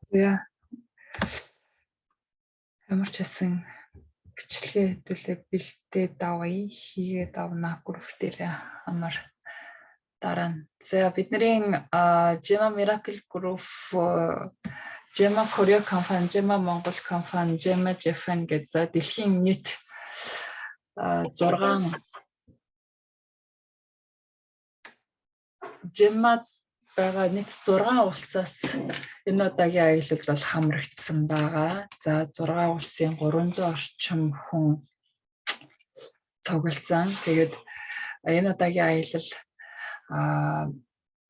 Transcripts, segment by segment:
Yeah. Ямар ч хэлсэн бичлэгээ хэдүүлээ бэлтээд давъя. Хийгээд авна групп дээр амар дараа нь. За бидний Gemma Miracle Group, Gemma Korea компани, Gemma Монгол компани, Gemma Japan гэдэг дэлхийн нийт 6 Gemma байгаа нийт 6 улсаас энэ удаагийн аялалд бол хамрагдсан байгаа. За 6 улсын 300 орчим хүн цугласан. Тэгээд энэ удаагийн аялал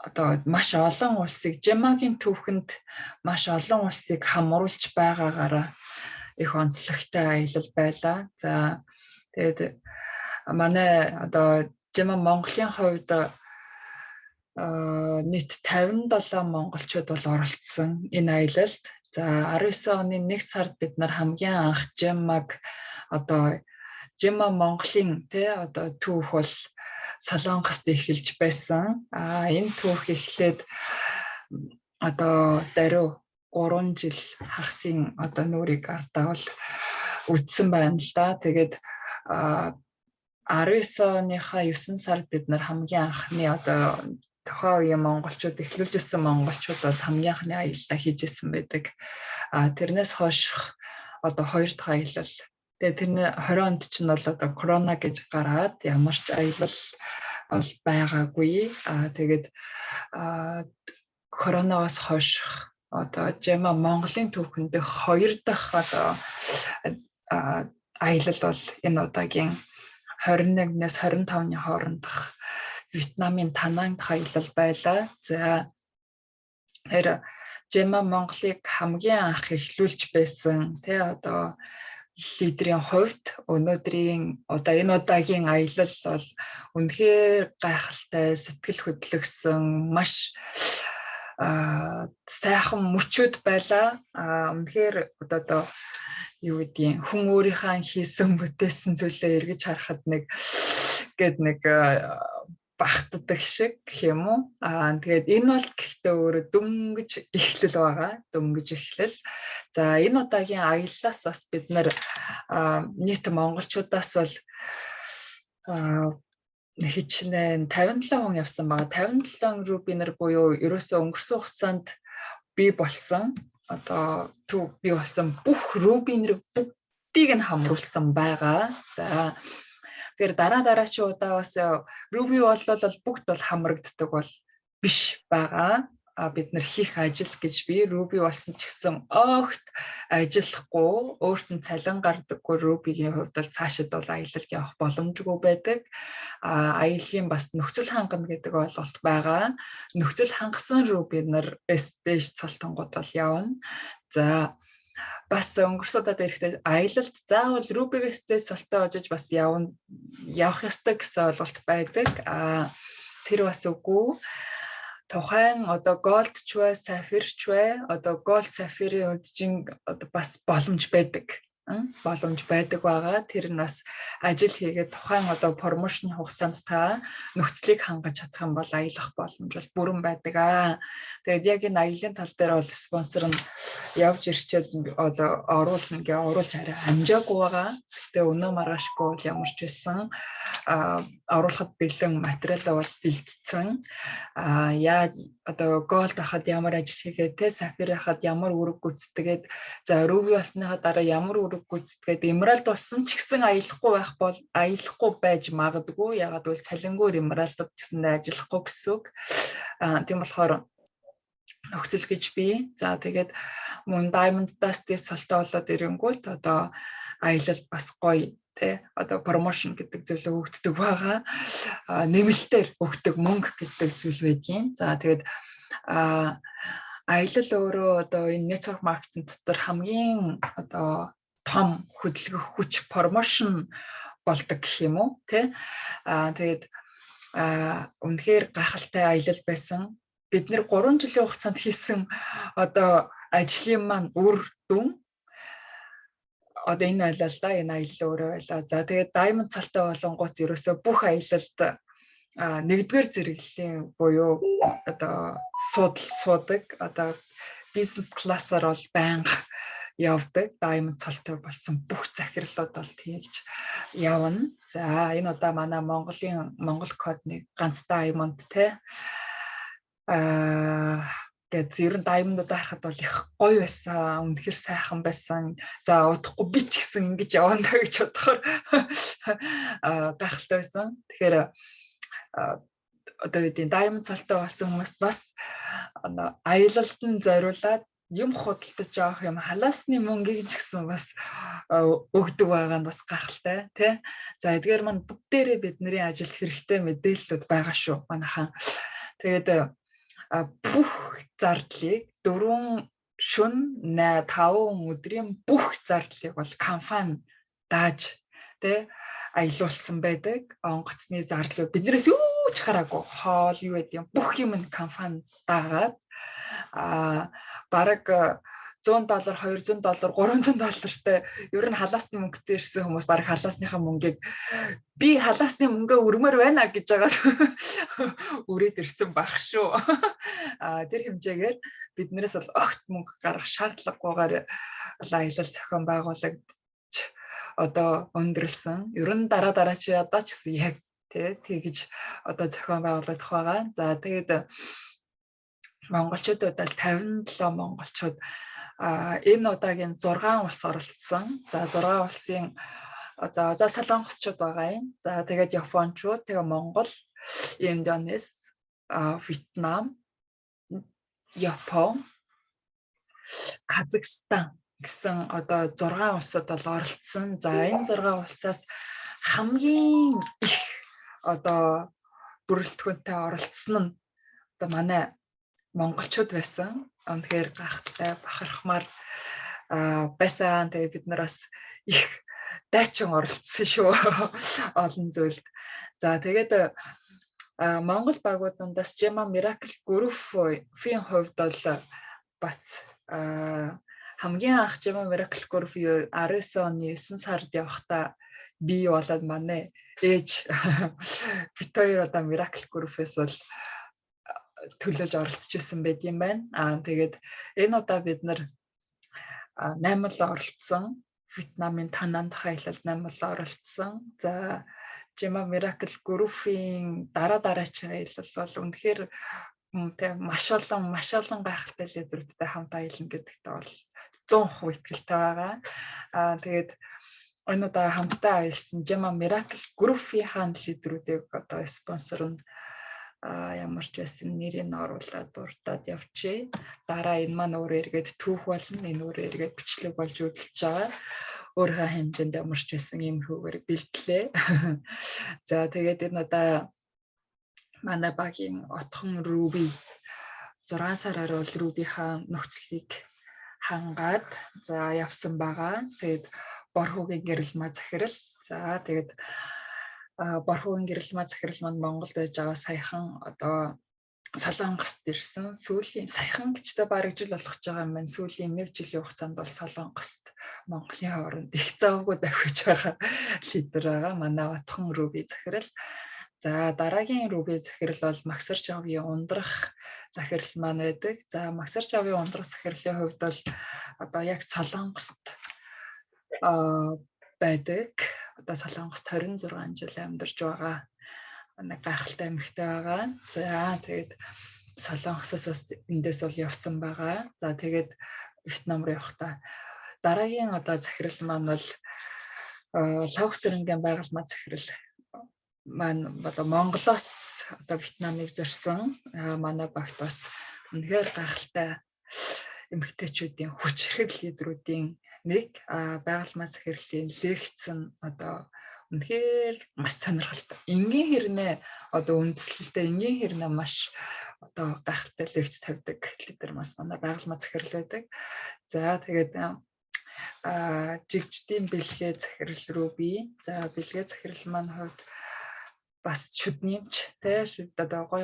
одоо маш олон улсыг Gemma-гийн түүхэнд маш олон улсыг хамруулж байгаагаараа их онцлогтой аялал байлаа. За тэгээд манай одоо Gemma Монголын хувьд нийт 57 монголчууд бол оролцсон энэ аялалд. За 19 оны 1 сард бид нар хамгийн анх Gemma-г одоо Gemma Монголын одоо түүх бол Солонгост эхэлж байсан. Энэ түүх эхлээд одоо даруй 3 жил хагасын одоо нүрийг ардаа бол үдсэн байна л да. Тэгээд 19 оныхаа 9 сард бид нар хамгийн анхны одоо тухайн үеийн монголчууд эхлүүлжсэн монголчууд бол хамгийн анхны аяллаа хийжсэн байдаг. Тэрнээс хойш одоо 2 дахь аялал. Тэгээ тэрний 20 онд чинь бол одоо корона гэж гараад ямар ч аялал бол байгаагүй. Тэгээд коронавигоос хойш одоо Gemma Монголын түүхэнд 2 дахь одоо аялал бол энэ удаагийн 21-ээс 25-ны хоорондох Вьетнамын Тананг аялал байлаа. За тэр Gemma Монголыг хамгийн анх эхлүүлж байсан одоо лидерийн хувьд өнөөдрийн одоо энэ удаагийн аялал бол үнэхээр гайхалтай, сэтгэл хөдлөгсөн, маш сайхан мөчүүд байлаа. Үнэхээр одоо юу гэдгийг хүн өөрийнхөө хийсэн бүтээсэн зүйлээ эргэж харахад нэг багтдаг шиг гэх юм уу. Тэгээд энэ бол гэхдээ өөрөө дөнгөж эхлэл байгаа. Дөнгөж эхлэл. За энэ удаагийн аяллаас бас бид нар нийт монголчуудаас бол хичнээн 57 хүн явсан байгаа. 57 рубинер буюу ерөөсөө өнгөрсөн хугацаанд бий болсон одоо бий болсон бүх рубинер бүгдийг нь хамруулсан байгаа. За тэгэхээр дараачийн удаа бас руби бол бүгд бол хамрагддаг бол биш байгаа. Бид нар хийх ажил гэж би руби болсон ч гэсэн огт ажиллахгүй, өөрт нь цалин гардаггүй рубигийн хувьд бол цаашид бол аялалд явах боломжгүй байдаг. Аяллаа бас нөхцөл хангана гэдэг ойлголт байгаа. Нөхцөл хангасан рубинер стейж цолтонгууд бол явна. За бас өнгөрсөн удаад ирэхдээ аялалд заавал рубигээс солтоо очиж бас явах ёстой гэсэн ойлголт байдаг. Тэр бас үгүй. Тухайн одоо голд ч бай, сафир ч бай, одоо голд сафирын үед чинь одоо бас боломж байдаг. Боломж байдаг байгаа. Тэр нь бас ажил хийгээд тухайн одоо промошн хугацаанд та нөхцөлийг хангаж чадах юм бол аялах боломж бол бүрэн байдаг. Тэгээд яг энэ аялын тал дээр бол спонсор нь явж ирчээд оруулна гэж оруулж арай амжаагүй байгаа. Гэтэ өнөө маргаашгүй бол ямар ч байсан оруулахад бэлэн материалаа бол бэлдсэн. Яаж одоо голд хахад ямар ажил хийгээд сафир хахад ямар үүрэг гүйцэтгээд за руби басныхаа дараа ямар үүрэг гүйцэтгээд эмералд болсон ч гэсэн аялахгүй байж магадгүй. Ягаад гэвэл цалингүй эмералдууд гэсэндээ ажиллахгүй гэсэн үг. Тийм болохоор нөхцөл гэж бий. За тэгээд мөн Diamond-аас тийм солтоо болоод ирэнгүүт одоо аялал бас гоё одоо промошн гэдэг зүйлээ өгдөг байгаа. Нэмэлтээр өгдөг мөнгө гэдэг зүйл байдгийн. За тэгээд аялал өөрөө одоо энэ network marketing дотор хамгийн одоо том хөдөлгөх хүч промошн болдог гэх юм уу тэгээд үнэхээр гайхалтай аялал байсан. Бид нэр 3 жилийн хугацаанд хийсэн одоо ажлын маань үр дүн одоо энэ байлаа л да, энэ аялал өөрөө байлаа. За тэгээд Diamond цалтай болонгууд ерөөсөө бүх аялалд нэгдүгээр зэрэглэлийн буюу одоо суудаг одоо бизнес классаар бол байнга явдаг. Diamond цалтай болсон бүх захирлууд бол тэгж явна. За энэ удаа манай Монгол кодны ганц Diamond те гэт ер нь Diamond-уудаа харахад бол их гоё байсан, үнэхээр сайхан байсан. За удахгүй би ч гэсэн ингэж явна гэж бодохоор гайхалтай байсан. Тэгэхээр одоо гэдэг Diamond цалтай болсон хүмүүст бас аялалд нь зориулаад юм худалдаж авах юм халаасны мөнгийг ч гэсэн бас өгдөг байгаа нь бас гайхалтай тий. За эдгээр маань бүгдээрээ бидний ажилд хэрэгтэй мэдээллүүд байгаа шүү манайхан. Тэгээд бүх зардлыг 4 шөнө 5 өдрийн бүх зардлыг бол компани дааж тий аялуулсан байдаг. Онгоцны зарлал биднээс юу ч хараагүй хоол юу гэдэг юм бүх юм нь компани даагаад бараг $100, $200, $300-тай ер нь халаасны мөнгөтэй ирсэн хүмүүс бараг халаасныхаа мөнгийг би халаасны мөнгөө өрмөр байна гэж байгаа үрээд ирсэн баг шүү. Тэр хэмжээгээр биднээс бол огт мөнгө гаргах шаардлагагүйгээр аялал зохион байгуулагч одоо өндөрлсөн. Ер нь дараа чи одоо ч гэсэн яг тэгж одоо зохион байгуулагдах байгаа. За тэгээд монголчуудад бол 57 монголчууд энэ удаагийн 6 улс оролцсон. За 6 улсын за солонгосчууд байгаа юм. За тэгээд Япончууд, тэгээд Монгол, Индонез, Вьетнам, Япон, Казахстан гэсэн одоо 6 улсууд бол оролцсон. За энэ 6 улсаас хамгийн их одоо бүрэлдэхүүнтэй оролцсон нь одоо манай монголчууд байсан. Үнэхээр гайхалтай бахархмаар байсан. Тэгээд бид нар бас их дайчин оролцсон шүү олон зүйлд. За тэгээд Монгол багуудаас Gemma Miracle Group-ийн хувьд бол бас хамгийн анх Gemma Miracle Group 19 оны 9 сард явахдаа бий болоод манай ээж бит хоёр одоо Miracle Group-ээс бол төлөөлж оролцож исэн байт юм байна. Тэгээд энэ удаа бид нар 8 л оролцсон. Вьетнамын Тананд аялалд 8 л оролцсон. За Gemma Miracle Group-ийн дараач аялал бол үнэхээр маш олон гайхалтай лидерүүдтэй хамт аялна гэдэгт бол 100% итгэлтэй байгаа. Тэгээд энэ удаа хамтдаа аялсан Gemma Miracle Group-ийн лидерүүдийг одоо спонсор нь ямар ч байсан нэрийг оруулаад дуртад явчихъя. Дараа энэ маань өөрөө эргээд түүх болно. Энэ өөрөө эргээд бичлэг болж үргэлж байгаа. Өөрийнхөө хэмжээнд ямар ч байсан юм хүүгээр бэлтлээ. За тэгээд энэ удаа манай багийн отхон Руби 6 сараар бол Рубийнхаа нөхцөлийг хангаад за явсан байгаа. Тэгээд Борхогийн гэрэл маа захирал. За тэгээд Борхогийн гэрэл маа захирал маань Монголд байж байгаа саяхан одоо Солонгост ирсэн. Сүүлийн саяхан гэжтэй бараг жил болох байгаа юм байна. Сүүлийн 1 жилийн хугацаанд бол Солонгост Монголын хооронд их завгүй давхиж байгаа лидер байгаа. Манай отхон Руби захирал. За дараагийн Руби захирал бол Магсарч авийн ундрах захирал маань байдаг. За Магсарч авийн ундрах захирлын хувьд бол одоо яг Солонгост байдаг. Одоо Солонгост 26 жил амьдарч байгаа. Нэг гайхалтай эмэгтэй байгаа. За тэгээд Солонгосоос эндээс бол явсан байгаа. За тэгээд Вьетнам руу явахдаа дараагийн одоо захирал маань бол Лавгсэрэнгийн байгаль маа захирал маань одоо Монголоос одоо Вьетнамыг зорьсон. Манай багт бас үнэхээр гайхалтай эмэгтэйчүүдийн хүч хэрэг лидерүүдийн нэг байгаль маа захирлын лекцэн одоо үнэхээр маш сонирхолтой. Энгийн хэрнээ одоо үндэслэлтэй энгийн хэрнээ маш одоо гайхалтай лекц тавьдаг лидер бас манай байгаль маа захирал байдаг. За тэгээд жигчдийн бэлгээ захирал Руби. За бэлгээ захирал маань хувьд бас шүдниймч те одоо гой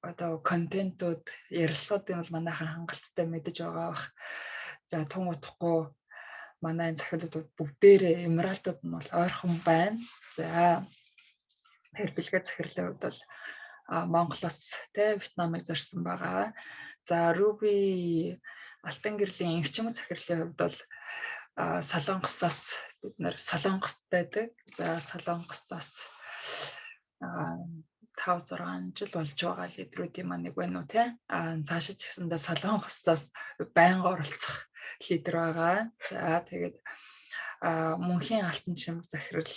одоо контентууд ярилцлагуудын бол манайхан хангалттай мэдэж байгаа бах. За тун утахгүй манай захирлууд бүгдээрээ Эмиралтууд нь бол ойрхон байна. За тэгэхээр бэлгээ захирлын хувьд бол Монголоос тэ Вьетнамыг зорьсон байгаа. За Руби Алтан гэрлийн инхчим захирлын хувьд бол Солонгосоос бид нэр Солонгост байдаг. За Солонгостоос 5-6 жил болж байгаа лидерүүдийн маань нэг байна уу те. Цаашаа ч гэсэндээ Солонгостоос байнга оролцох лидер байгаа. За тэгээд Мөнхийн Алтан чимэг захирал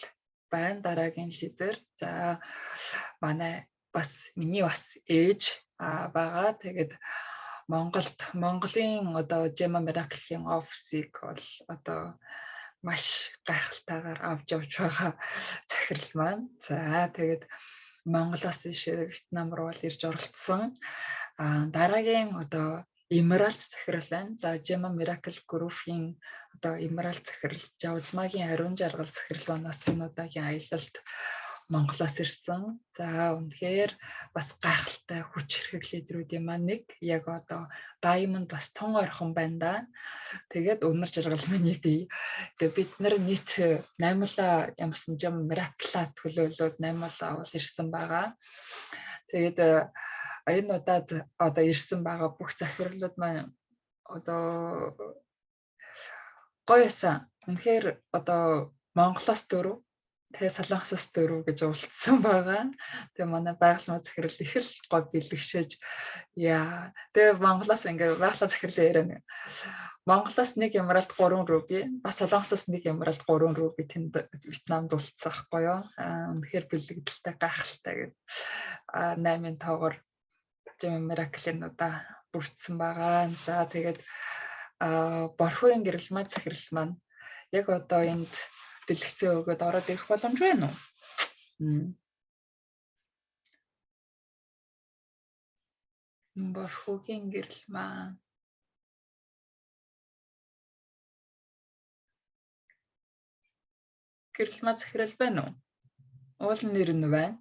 байна, дараагийн лидер. За манай бас миний бас ээж байгаа. Тэгээд Монголын одоо Gema Miracle-ийн офисыг бол одоо маш гайхалтайгаар авч явж байгаа захирал маань. За тэгээд Монголоос Вьетнам руу ирж оролцсон. Дараагийн одоо Emerald захирал байна. За Gema Miracle Group-ийн одоо Emerald захирал, Жавзмагийн ариун жаргал захирал манаас энэ удаагийн аялалд Монголоос ирсэн. За үнэхээр бас гайхалтай хүч хэрэг лидерүүдийн маань нэг яг одоо Diamond бас тун ойрхон байна да. Тэгээд өнөр жаргал миний бие. Тэгээд бид нар нийт 8 ямарсан Gema Miracle төлөөлөөд 8 бол ирсэн байгаа. Тэгээд энэ удаад одоо ирсэн байгаа бүх захирлууд маань одоо гоёсан. Үнэхээр одоо Монголоос 4, тэгээ Солонгосоос 4 гэж уулзсан байгаа. Тэгээ манай байгаль захирал их л гой бэлгшээж яа. Тэгээ Монголоос ингээ байгаль захирлын яриа. Монголоос нэг Эмиралт 3 руби, бас Солонгосоос нэг Эмиралт 3 руби тэнд Вьетнамд уулзсан байхгүй юу? Үнэхээр бэлэгдэлтэй гайхалтай гэдэг 8-ын тоогоор Gema Miracle-ийн удаа бүрдсэн байгаа. За тэгээд Борхогийн гэрэл маань захирал маань яг одоо энд дэлгэцээ өгөөд ороод ирэх боломж байна уу? Борхогийн гэрэл маань захирал байна уу? Уул нэр нь байна.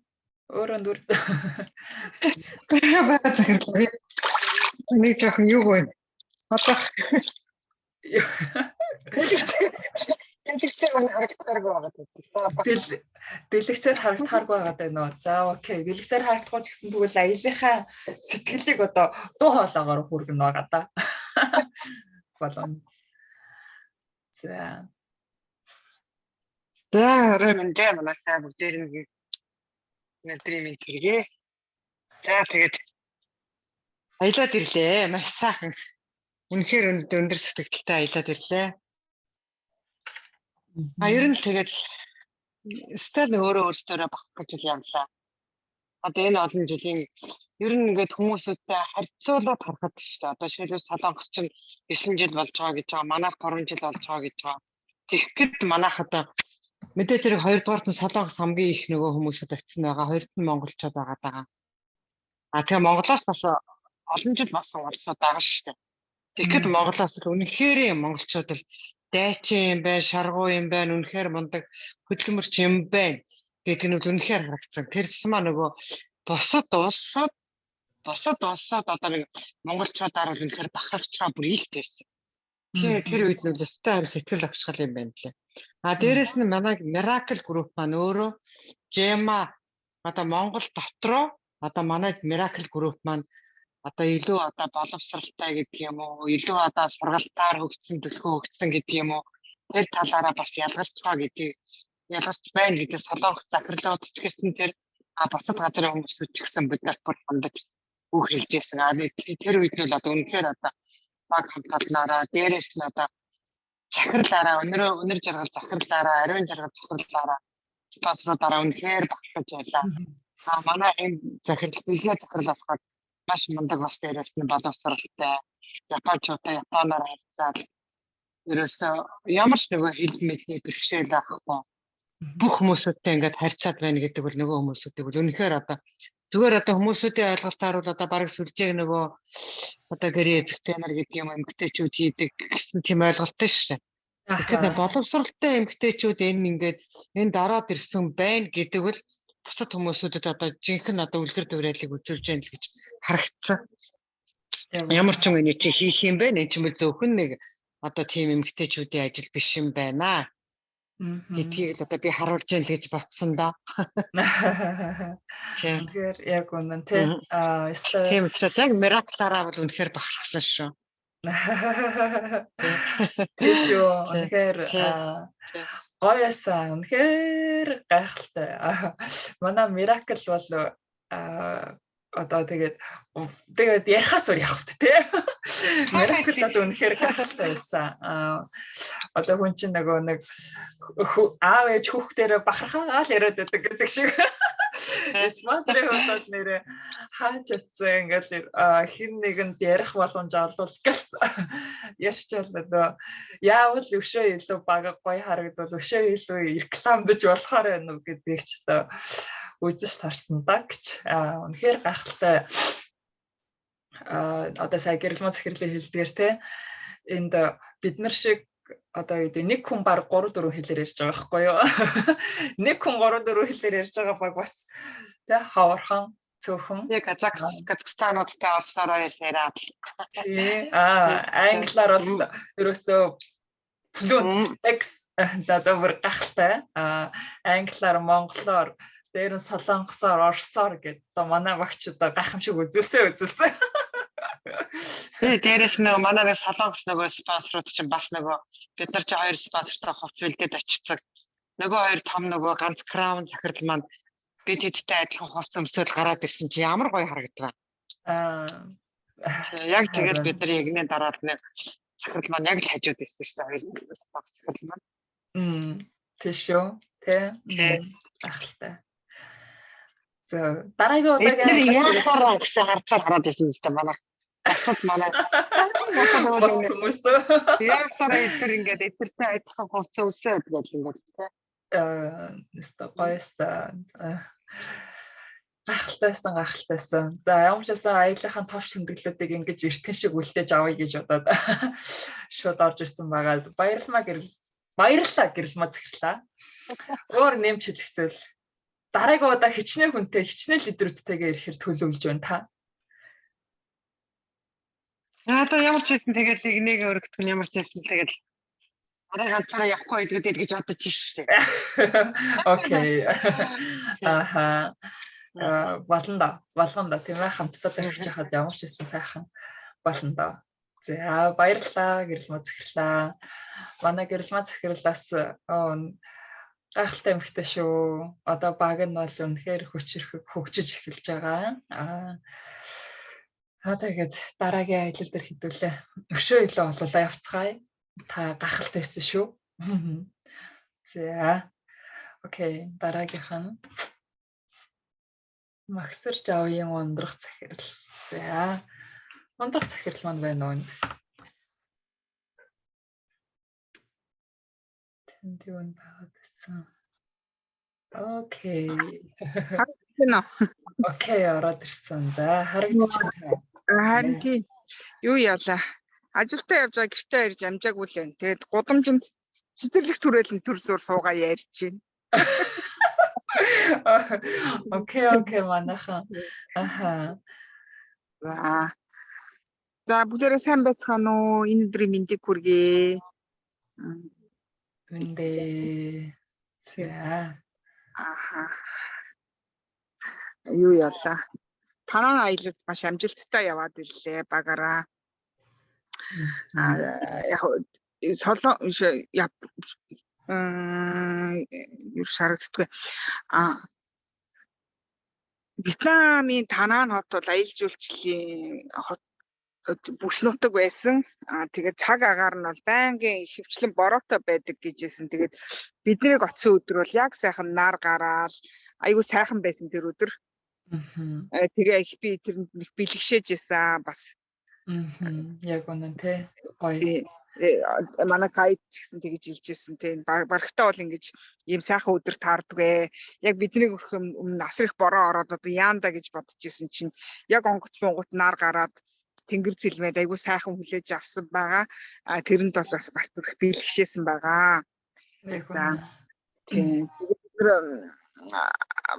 Өөрөө дүр. Нэг жоохон юу вэ? Одоо дэлгэцээр харагдахааргүй байгаа даа нөө. За окей. Дэлгэцээр харагдахгүй ч гэсэн тэгвэл аялынхаа сэтгэлийг одоо дуу хоолойгоор хүргэнэ байгаа да. Болон. За. Рэмэндэ манайхаа бүгдээр нэг стриминг хийгээ. За тэгээд аялаад ирлээ. Маш сайхан. Үнэхээр өндөр сэтгэлтэй аялаад ирлээ. Ер нь тэгээд стил өөрөөсөө багах гэж явлаа. Одоо энэ олон жилийн ер нь ингээд хүмүүсүүдтэй харьцуулаад харахад шүү дээ. Одоо шилбэл Солонгос чинь 9 жил болж байгаа гэж байгаа. Манайх 3 жил болж байгаа гэж байгаа. Тэгэхэд манайх одоо мэдээж хэрэг 2 дугаарт нь Солонгос хамгийн их нөгөө хүмүүсүүд очсон байгаа. Хоёрт нь монголчууд байгаа даа. Тэгээ Монголоос бас олон жил болсон улсууд байгаа шүү дээ. Тэгэхэд Монголоос үнэхээр монголчууд л дайчин юм байна, шаргуу юм байна, үнэхээр мундаг хөдөлмөрч юм байна. Гэх нь үнэхээр харагдсан. Тэрс маа нөгөө босод улсууд одоо нэг монголчуудаар л үнэхээр бахархчаа бүр илтээсэн. Тэр үед нь өстэй харин сэтгэл авчгал юм байна лээ. Дээрэс нь манай Miracle Group маань өөрөө Gema одоо Монгол дотроо одоо манай Miracle Group маань одоо илүү одоо боловсралтай гэдэг юм уу, илүү одоо сургалтаар хөгжсөн, төлхөө хөгжсөн гэдэг юм уу, тэр талаараа бас ялгарч байгаа гэдэг ялгарч байна гэдэг Солонгос захирлууд ч гэсэн тэр бусад газрын хүмүүсүүд ч гэсэн биднээс бүр хандаж үг хэлжсэн. Тэр үед нь л одоо үнэхээр одоо баг хамталнараа дээрээс нь одоо захирлаараа өнөр жаргал захирлаараа ариун жаргал захирлаараа спонсоруудаараа үнэхээр багтаж байлаа. Манай энэ захирал бэлгээ захирал болохоор маш мундаг бас дээрээс нь боловсралтай японочтой японоор харьцаад ерөөсөө ямар ч нөгөө хэл мэдний бэрхшээл авахгүй бүх хүмүүстэй ингээд харьцаад байна гэдэг бол нөгөө хүмүүсүүдийг бол үнэхээр одоо зүгээр одоо хүмүүсүүдийн ойлголтоор бол одоо бараг сүлжээг нөгөө одоо гэрээ эзэгтэй нар гэдэг юм эмгтээчүүд хийдэг гэсэн тийм ойлголттой шүү дээ. Тэгэхээр боловсралтай эмгтээчүүд энэ ингээд энд ороод ирсэн байна гэдэг бол бусад хүмүүсүүдэд одоо жинхэнэ одоо үлгэр дуурайлыг үзүүлж яана л гэж харагдсан. Ямар ч юм энэ чи хийх юм бэ? Энэ ч юм зөвхөн нэг одоо тийм эмгтээчүүдийн ажил биш юм байна гэдгийг л одоо би харуулж ял гэж ботсон доо. Тийм. Тэгэхээр яг үнэн тий. Тийм учраас яг мираклаараа бол үнэхээр бахархсан шүү. Тий шүү. Үнэхээр Тийм. гоё ясан. Үнэхээр гайхалтай. Манай миракл бол одоо тэгээд ярихаас өөр явахт тий. Миракл бол үнэхээр гайхалтай байсан. Одоо хүн чинь нөгөө нэг аав ээж хүүхдээрээ бахархаал яриад байдаг гэдэг шиг. Спонсорын хувьд бол нэрээ хаач утсан ингээл хин нэгэнд ярих боломж олвол гэс ярьчаал одоо яавал өшөө илүү бага гоё харагдвал өшөө илүү рекламдж болохоор байна уу гэдгийг ч одоо үзэж тарсан да гэж. Үнэхээр гайхалтай. Одоо сая гэрэлмөө захирлын хэлдгээр те энд бид нар шиг одоо нэг хүн баг 3-4 хэлээр ярьж байгаа байхгүй юу? Нэг хүн 3-4 хэлээр ярьж байгаа баг бас тэ хавархан цөөхөн. Яг Казахстануудтай олсороо ярьаад. Тий. Англиар бол ерөөсөө fluent X одоо бүр гахалтай. Англиар, монголоор, дээр нь солонгосоор, орсоор гэдэг. Одоо манай багч одоо гайхамшиг үзүүлсэн. Тэгээ дээрээс нөгөө манай нэг солонгос нөгөө спонсорууд чинь бас нөгөө бид нар чи хоёр спонсортой хувц үлдээд очицдаг. Нөгөө хоёр том нөгөө ганц краун захирал маань бид хэдтэй адилхан хувц өмсөөл гараад ирсэн чи ямар гоё харагдав. Яг тэгээд бид нар ягнээ дараад нэг захирал маань яг л хажууд ирсэн шүү дээ. Хоёр спонсор захирал маань. Тийш шүү. Тэ. Ахалтай. За дараагийн удаагийн яахаар гэсэн хараад ирсэн юм шүү дээ манай. Асууд манай. Бас хүмүүс. Яахаар эдгээр ингээд эдгэртэй адилхан хувц өмсөөл гэж ингээд тэ. Гоёстай. Гахалтайсан. За ямар ч байсан аяллахын товч тэмдэглэлүүдийг ингэж эртхэн шиг үлдээж авъя гэж бодоод шууд орж ирсэн байгаа. Баярлалаа гэрэлмээ захирлаа. Өөр нэмж хэлэхцэл дараагийн удаа хичнээн хүнтэй хичнээн лидерүүдтэйгээ ирэхээр төлөвлөж байна та. Одоо ямар ч хэлсэн тэгээд нэг өргөдөх нь ямар ч хэлсэн тэгээд арай ганцаараа явахгүй гэдэг гэж бодож шүү дээ. Окей. Аха. Болгоно да тийм ээ хамтдаа тавьчих хаад ямар ч хэлсэн сайхан болно да. За баярлалаа гэрэлмээ захирлаа. Манай гэрэлмээ захирлаас гайхалтай эмэгтэй шүү. Одоо баг нь бол үнэхээр хөгжиж эхэлж байгаа. Тэгээд дараагийн аялал дээр хэдүүлээ. Өшөө илүү олуулаа явцгаая. Та гахалтай байсан шүү. За. Окей, дараагийнх нь Максэр Жавын ундрах захирал. За. Ундрах захирал маань байна уу? Тэнд юу байгаад байсан. Окей. Харагдана. Окей, ороод ирсэн. За, харагдчихсан. Харин тийм юу яалаа. Ажилдаа явж байгаа гэртээ ирж амжаагүй лээ. Тэгээд гудамжинд цэцэрлэг түрээлэн төр зур суугаа ярьж байна. Окей, манайхан. Аха. За бүгдээрээ сайн байцгаана уу? Энэ өдрийн мэндийг хүргэе. Мэндээ. За. Аха. Юу яалаа. Танай аялалд маш амжилттай яваад ирлээ багаараа. Яг солон юу шарагддаггүй. Вьетнамын Танан хот бол аялал жуулчлалын хот бүс нутаг байсан. Тэгээд цаг агаар нь бол байнгын хөвчлэн бороотой байдаг гэжсэн. Тэгээд биднийг оцсон өдөр бол яг сайхан нар гараал айгүй сайхан байсан тэр өдөр. Тэгээ их би тэрэнд нэг бэлгшээж байсан бас. Яг үнэн тий. Гоё. Манай гайд ч гэсэн тэгж хэлжсэн тий. Барагтаа бол ингэж ийм сайхан өдөр таардгүй. Яг бидний өрх өмнө асар их бороо ороод одоо яанда гэж бодож исэн чинь яг онгоц монгот нар гараад тэнгэр зэлмээд айгүй сайхан хүлээж авсан байгаа. Тэрэнд бол бас барт өрх бэлгшээсэн байгаа. Яг үнэн. Тий.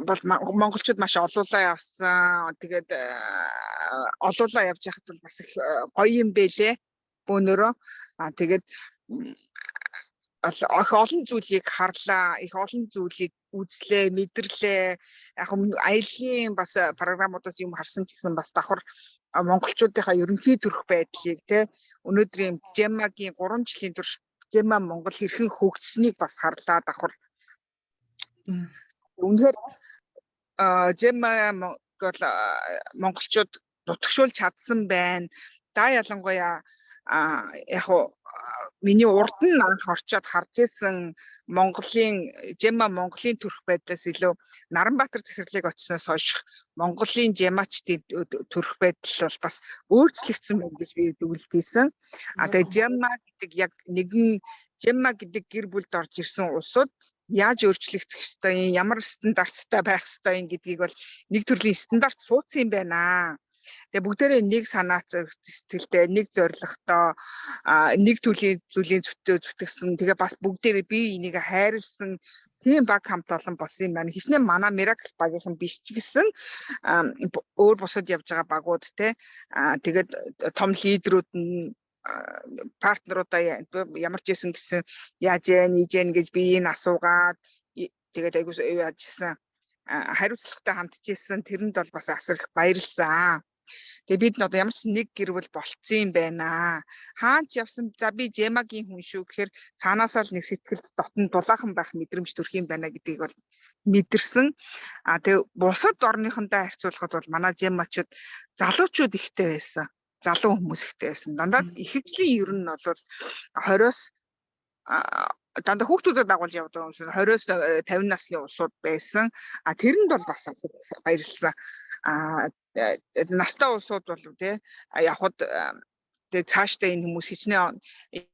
Бол монголчууд маш олуулаа явсан. Тэгээд олуулаа явж байхад бол бас их гоё юм бэлээ. Бөөнөрөө. Тэгээд олон зүйлийг харлаа, их олон зүйлийг үзлээ, мэдэрлээ. Яг аяллаа бас програмуудаас юм харсан ч гэсэн бас давхар монголчуудынхаа ерөнхий төрх байдлыг те өнөөдрийн Жемагийн 3 жилийн турш Жема Монгол хэрхэн хөгжсөнийг бас харлаа давхар. Үнэхээр Жема монголчууд нутагшуулж чадсан байна. Да ялангуяа яг миний урд нь анх орчоод харж ирсэн Жема Монголын төрх байдлаас илүү Наранбаатар захирлыг очсноос хойш Монголын Жемачдын төрх байдал бол бас өөрчлөгдсөн байна гэж би дүгнэлтийсэн. Тэгээд Жема гэдэг яг нэгэн Жема гэдэг гэр бүлд орж ирсэн улсууд яаж өөрчлөгдөх ёстой юм, ямар стандарттай байх ёстой юм гэдгийг бол нэг төрлийн стандарт суудсан юм байна. Тэгээ бүгдээрээ нэг санаа сэтгэлтэй, нэг зорилготой, нэг зүйлийн зүтгэсэн. Тэгээ бас бүгдээрээ бие энийг хайрлсан тийм баг хамт олон болсон юм байна. Хичнээн манай Miracle багийнхан биш ч гэсэн өөр бусад явж байгаа багууд те. Тэгээд том лидерүүд нь партнеруудаа ямар ч байсан гэсэн яаж ийж гэж биеийг асуугаад тэгээд айгуус яажсэн хариуцлагатай хандчихсан. Тэрэнд бол бас асар их баярлсан. Тэгээ бид одоо ямар ч нэг гэр бүл болцсон юм байна. Хаач явсан за би Жемагийн хүн шүү гэхээр цаанаасаа л нэг сэтгэлд дотн дулаахан байх мэдрэмж төрх юм байна гэдгийг бол мэдэрсэн. Тэгээ бусад орныхондоо харьцуулахад бол манай Жемачууд залуучууд ихтэй байсан. Залуу хүмүүс ихтэй байсан. Дандаа ихэвчлэн ер нь бол 20-оос дандаа хүүхдүүдэд дагуулж явдаг хүмүүс 20-оос 50 насны улсууд байсан. Тэрэнд бол бас баярлсан. Настай улсууд бол тий явхад тэгээ цаашдаа энэ хүмүүс хичнээн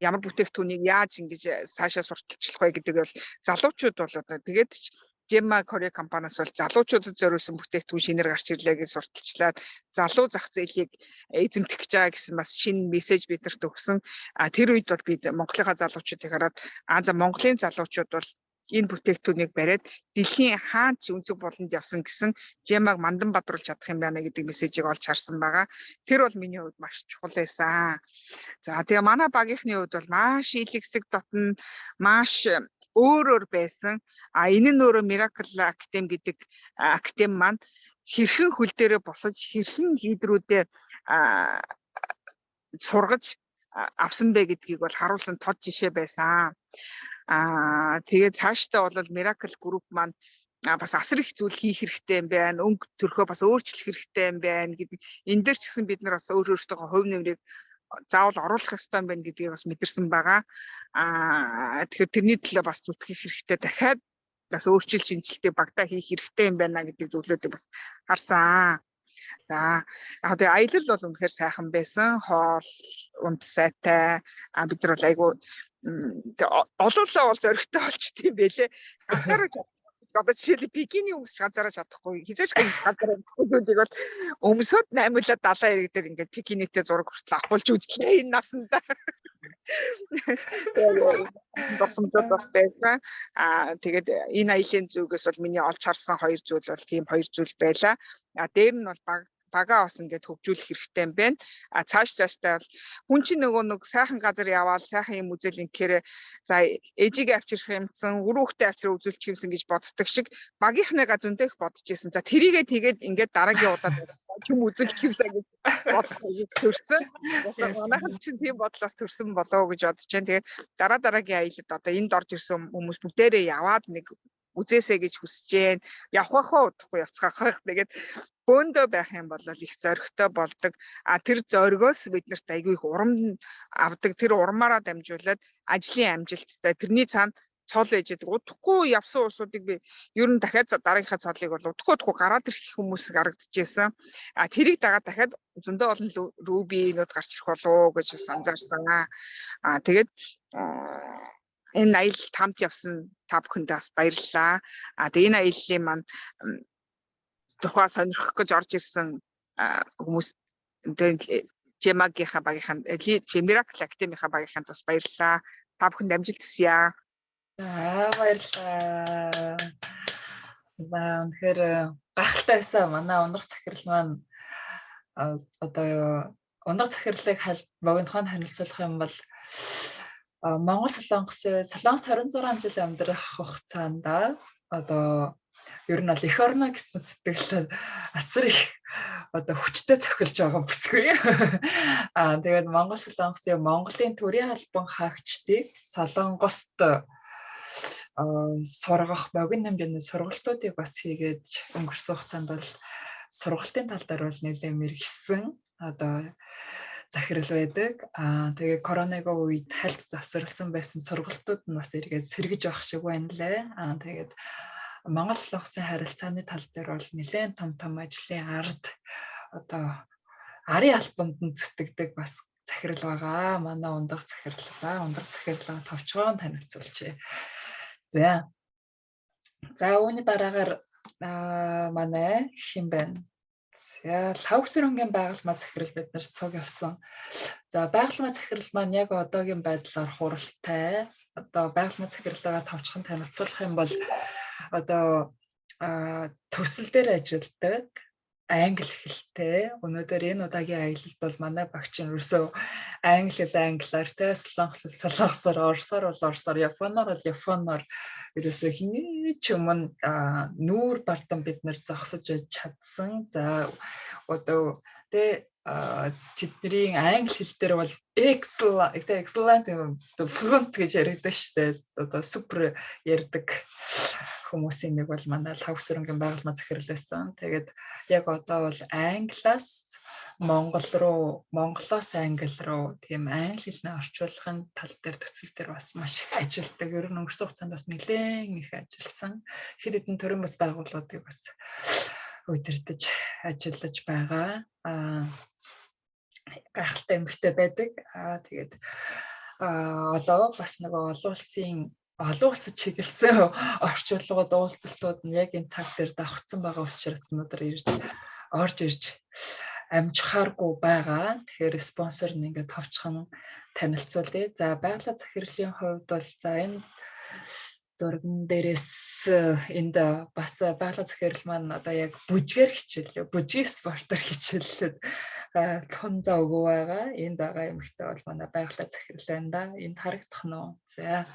ямар бүтээгдэхүүнийг яаж ингэж цаашаа сурталчлах вэ гэдэг бол залуучууд бол тэгээд Жема Korea компаниас бол залуучуудад зориулсан бүтээгдэхүүн шинээр гарч ирлээ гэж сурталчлаад залуу зах зээлийг эзэмдэх гэж байгаа гэсэн бас шинэ мессеж бидэрт өгсөн. Тэр үед бол бид Монголынхаа залуучуудыг хараад за Монголын залуучууд бол энэ бүтээгдэхүүнийг бариад дэлхийн хаан ч өнцөг болонд явсан гэсэн Жемаг мандан бадруулж чадах юм байна гэдэг мессежийг олж харсан байгаа. Тэр бол миний хувьд маш чухал байсан. За тэгээ манай багийнхны хувьд бол маш илэгсэг дотн маш өөр байсан. Энэ нь өөрөө Miracle Academy гэдэг академи маань хэрхэн хөл дээрээ босож хэрхэн лидерүүдээ сургаж авсан бэ гэдгийг бол харуулсан тод жишээ байсан. Тэгээд цаашдаа бол Miracle Group маань бас асар их зүйл хийх хэрэгтэй юм байна. Өнгө төрхөө бас өөрчлөх хэрэгтэй юм байна гэдэг. Энэ дээр ч гэсэн бид нар бас өөрсдөө хувь нэмрийг заавал оруулах ёстой юм байна гэдгийг бас мэдэрсэн байгаа. Тэгэхээр тэрний төлөө бас зүтгэх хэрэгтэй. Дахиад бас өөрчлөлт шинжилгээ багтаа хийх хэрэгтэй юм байна гэдэг зүйлүүдийг бас харсан. За яг тэгээ аялал бол үнэхээр сайхан байсан. Хоол унд сайтай. Бид нар бол айгу олуулаа бол зөрөгтэй болчтой юм байлээ. Ганцаараа одоо жишээлбэл бикини өмсч ганцаараа чадахгүй. Хизээч ганцаараа өмсөхүүдийг бол өмсөд 8-70 эрэг дээр ингээд бикинитэй зураг хүртэл авахулж үзлээ энэ насанда. Досомжод бас байсан. Тэгээд энэ аялын зүгээс бол миний олж харсан хоёр зүйл бол тийм хоёр зүйл байлаа. Дээр нь бол бага бас ингээд хөгжүүлэх хэрэгтэй юм байна. Цаашдаа бол хүн чинь нөгөө сайхан газар яваал сайхан юм үзэл инхээр за ээжигээ авчирх юмсан, үр хүүхдээ авчир үзүүлчих юмсан гэж боддог шиг багийнхныгаа зөндөх бодож исэн. За тэрийгээ тэгээд ингээд дараагийн удаад юм үзүүлчих юмсан гэж бодож төрсөн. Манайхан чинь тийм бодлоос төрсөн болоо гэж бодож байна. Тэгээд дараагийн аялалд одоо энд орж ирсэн хүмүүс бүгдээрээ яваад нэг үзээсэй гэж хүсэж байна. Явах уу удахгүй явцгаах. Тэгээд бөөндөө байх юм бол их зоригтой болдог. Тэр зоригоос бид нарт айгүй их урам авдаг. Тэр урмаараа дамжуулаад ажлын амжилттай тэрний цаана цол ээж идэг. Удахгүй явсан улсуудыг би ер нь дахиад дараагийнхаа цолыг бол удахгүй гараад ирэх хүмүүс харагдчихсан. Тэрийг дагаад дахиад зөндөө олон рубинууд гарч ирэх болов гэж анзаарсан. Тэгээд энэ аялал хамт явсан та бүхэндээ бас баярлалаа. Тэгээд энэ аяллаа маань тухай сонирхох гэж орж ирсэн хүмүүс Жемагийнхаа багийнхан Miracle Academy-ийнхаа багийнханд бас баярлалаа. Та бүхэнд амжилт хүсье. Баярлалаа. Тэгэхээр гахалтай байсан манай ундрах захирал маань одоо ундаг захирлыг богинохонд харилцуулах юм бол Монгол Солонгос 26 жил амьдрах хугацаанд одоо ер нь бол эх орно гэсэн сэтгэл асар их одоо хүчтэй цохилж байгаа бүсгүй. Тэгээд Монгол Солонгосын Монголын төрийн албан хаагчдыг Солонгост сургах богино хэмжээний сургалтуудыг бас хийгээд өнгөрсөн хугацаанд бол сургалтын тал дээр бол нэлээд мэргэсэн одоо захирал байдаг. Тэгээ коронавигийн үед хальт завсарласан байсан сургалтууд нь бас эргээд сэргэж авах шиг байна лээ. Тэгээд Монгол Солонгосын харилцааны тал дээр бол нэлээд том ажлын ард одоо арын албанд нь зүтгэдэг бас захирал байгаа. Манай ундаг захирал. За ундаг захирлаа товчхон танилцуулъя. За үүний дараагаар манай хин байна. За лавсрынгийн байгальмаа захирал бид нар цуг явсан. За байгальмаа захирал маань яг одоогийн байдлаар хуралтай. Одоо байгальмаа захирлаагаа товчхон танилцуулах юм бол одоо төсөл дээр ажилладаг англи хэлтэй. Өнөөдөр энэ удаагийн аялалд бол манай багч нь ерөөсөө англи хэл англиар те солонгосоор орсоор бол орсоор японоор бол японоор ерөөсөө хинээч өмнө нүүр бардам бид нэр зогсож чадсан. За одоо тэдний англи хэл дээр бол excellent fluent гэж яригддаг шүү дээ. Одоо супер ярьдаг хүмүүсийн нэг бол манай лавсрынгийн байгальмаа захирал байсан. Тэгээд яг одоо бол англиас монголоос англи руу тийм англи хэлний орчуулгын тал дээр төсөл дээр бас маш их ажилладаг. Ер нь өнгөрсөн хугацаанд бас нэлээд их ажилласан. Хэд хэдэн төрлийн бас байгууллагуудыг бас удирдах ажиллаж байгаа. Гайхалтай эмэгтэй байдаг. Тэгээд одоо бас нөгөө олон улсад чиглэсэн орчуулгууд уулзалтууд нь яг энэ цаг дээр давхцсан байгаа учраас өнөөдөр орж ирж амжихааргүй байгаа. Тэгэхээр спонсор нь ингээд товчхон танилцуулъя. За байгалаа захирлын хувьд бол за энэ зурган дээрээс энд бас байгалаа захирал маань одоо яг бүжгээр хичээлээ, бүжгийн спортоор хичээллээд тун завгүй байгаа. Энд байгаа эмэгтэй бол манай байгалаа захирал байна да. Энд харагдах нь уу? За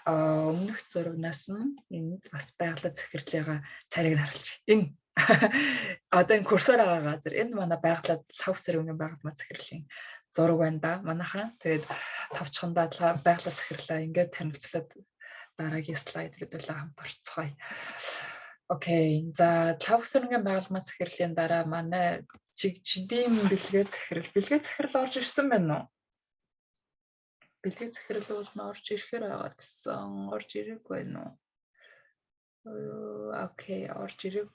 өмнөх зургнаас нь энд бас байгалаа захирлыгаа царийг нь харуулж. Энэ одоо энэ курсор байгаа газар энэ манай байгалаа лавсрынгийн байгальмаа захирлын зураг байна да. Манайхаа тэгээд товчхондаа байгалаа захирлаа ингээд танилцуулаад дараагийн слайд руу хамт орцгоё. Окей. За лавсрынгийн байгальмаа захирлын дараа манай жигжидийн бэлгээ захирал орж ирсэн байна уу? Бэлгээ захирал бол орж ирэхээр байгаа гэсэн. Орж ирээгүй байна уу? Окей, орж ирээ.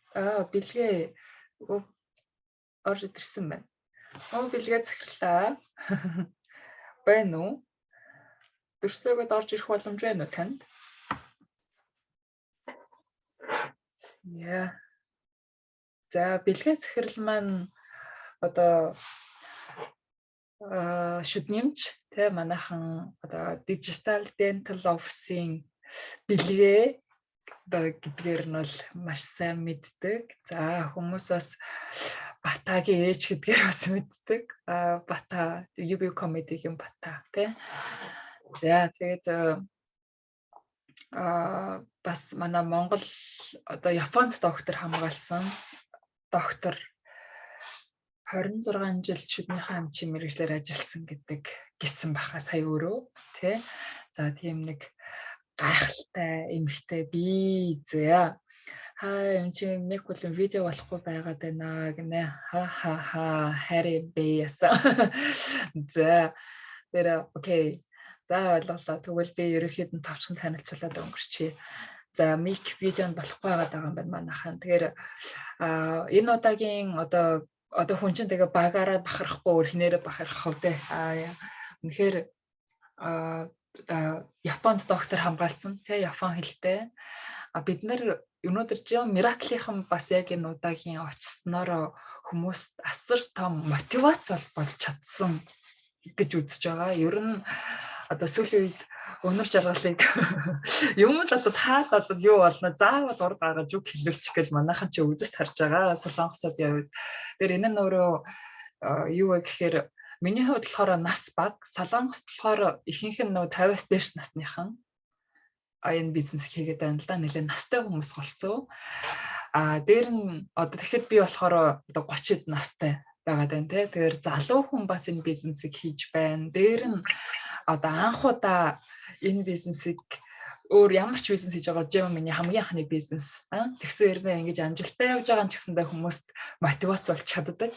Бэлгээ орж ирсэн байна. Бэлгээ захирлаа. Байна уу? Дөрсөөгд орж ирэх боломж байна уу танд? Яа. За бэлгээ захирал маань одоо шүднэмж тэ манайхан одоо digital dental office-ийн бэлгээ гэдгээр нь бол маш сайн мэддэг. За хүмүүс бас Батагийн ээж гэдгээр бас мэддэг. Бата UB comedy-ийн Бата тэ. За тэгээд бас манай Монгол одоо Японд доктор хамгаалсан доктор 26 жил шүднийхээ амчин мэргэжлэр ажилласан гэсэн баха сая өөрөө тий. За тийм нэг гайхалтай эмэгтэй би зэ юм чи мэг болон видео болохгүй байгаад байна гинэ хари бэяса. За тэр окей. За ойлголоо. Тэгвэл би ерөөхдөө товчхон танилцуулаад өнгөрчихье. За мик видеонд болохгүй байгаа юм байна манайхан. Тэгэхээр энэ удаагийн одоо хүн чинь тэгээ багаараа бахарахгүй өрхнээрээ бахарах хувьд үнэхээр Японд доктор хамгаалсан тий Япон хэлтэй. Бид нар өнөөдөр жин мираклийнхан бас яг энэ удаагийн очсноор хүмүүст асар том мотивац болж чадсан гэж үзэж байгаа. Ер нь одоо сүүлийн үед өнөр жаргалыг юм л бол хаал бол юу болно заавал урд гаргаж үг хэлүүлчих гэл манайхан ч үзэж харж байгаа солонгосуудын үед. Тэр энэ нь өөрөө юу вэ гэхээр миний хувьд болохоор нас бага, Солонгост болохоор ихэнх нь нөгөө 50-аас дээш насныхан энэ бизнес хийгээд байна л да. Нэлээд настай хүмүүс болцоо. Дээр нь одоо тэгэхэд би болохоор одоо 30-д настай байгаад байна те. Тэгэхээр залуу хүн бас энэ бизнесийг хийж байна. Дээр нь одоо анх удаа энэ бизнесийг өөр ямар ч бизнес хийж байгаа жим миний хамгийн анхны бизнес. Тэгсэн хэрнээ ингэж амжилттай явж байгаа ч гэсэндээ хүмүүст мотивац болж чаддаг.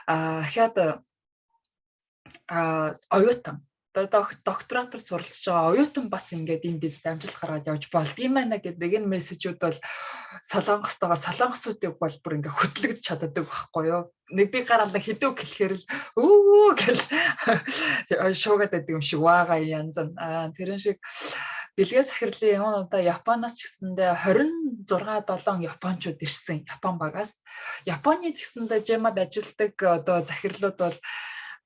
Ахаад оюутан докторантаар суралцж байгаа оюутан бас ингээд энэ бизнес амжилт гаргаад явж болдгийм байна гэдэг энэ мессежүүд бол Солонгостойгоо солонгосуудыг бол бүр ингээд хөтлөгдөж чаддаг байхгүй юу. Нэг би гараалаа хэдүү гэлэхээр л өө гэл шуугаад байдаг юм шиг ваага янз нь. Тэрэн шиг бэлгээ захирлын юмудаа Японоос ч гэсэндээ 26-7 японочууд ирсэн. Япон багаас. Японы гэсэндээ жимад ажилдаг одоо захирлууд бол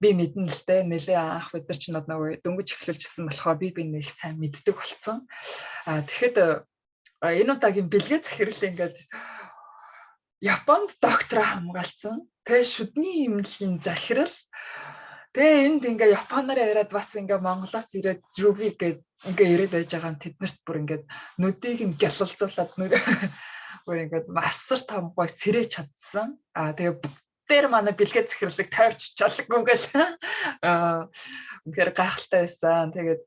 би мэднэ л дээ. Нэлээ анх бид нар ч нөгөө дөнгөж эхлүүлжсэн болохоор би нэг сайн мэддэг болсон. Тэгэхэд энэ удаагийн бэлгээ захирал ингээд Японд доктор хамгаалсан. Тэгээ шүдний имлэгийн захирал. Тэгээ энд ингээ японоор яриад бас ингээ Монголоос ирээд Ruby гээд ингээ ирээд байж байгаа нь тэднэрт бүр ингээ нүдийг нь гялалзуулаад бүр ингээ масар том гой сэрэж чадсан. Тэгээ дээр манай бэлгээ захирлыг тайвч чалггүй гэл. Үнэхээр гайхалтай байсан. Тэгээд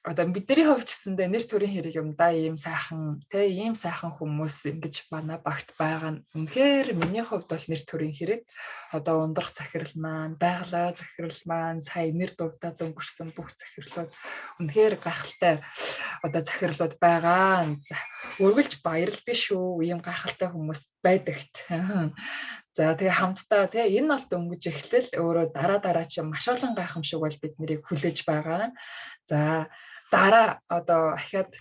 одоо бидний хувьд гэсэндээ нэр төрийн хэрэг юм да, ийм сайхан хүмүүс ингэж манай багт байгаа нь үнэхээр миний хувьд бол нэр төрийн хэрэг. Одоо ундрах захирал маань, байгалаа захирал маань, сая нэр дурдаад өнгөрсөн бүх захирлууд үнэхээр гайхалтай одоо захирлууд байгаа. Үргэлж баярлалтай шүү. Ийм гайхалтай хүмүүс байдагт. За тэгээ хамтдаа энэ бол дөнгөж эхлэл өөрөө дараа чинь маш олон гайхамшиг бол биднийг хүлээж байгаа. За дараа одоо ахаад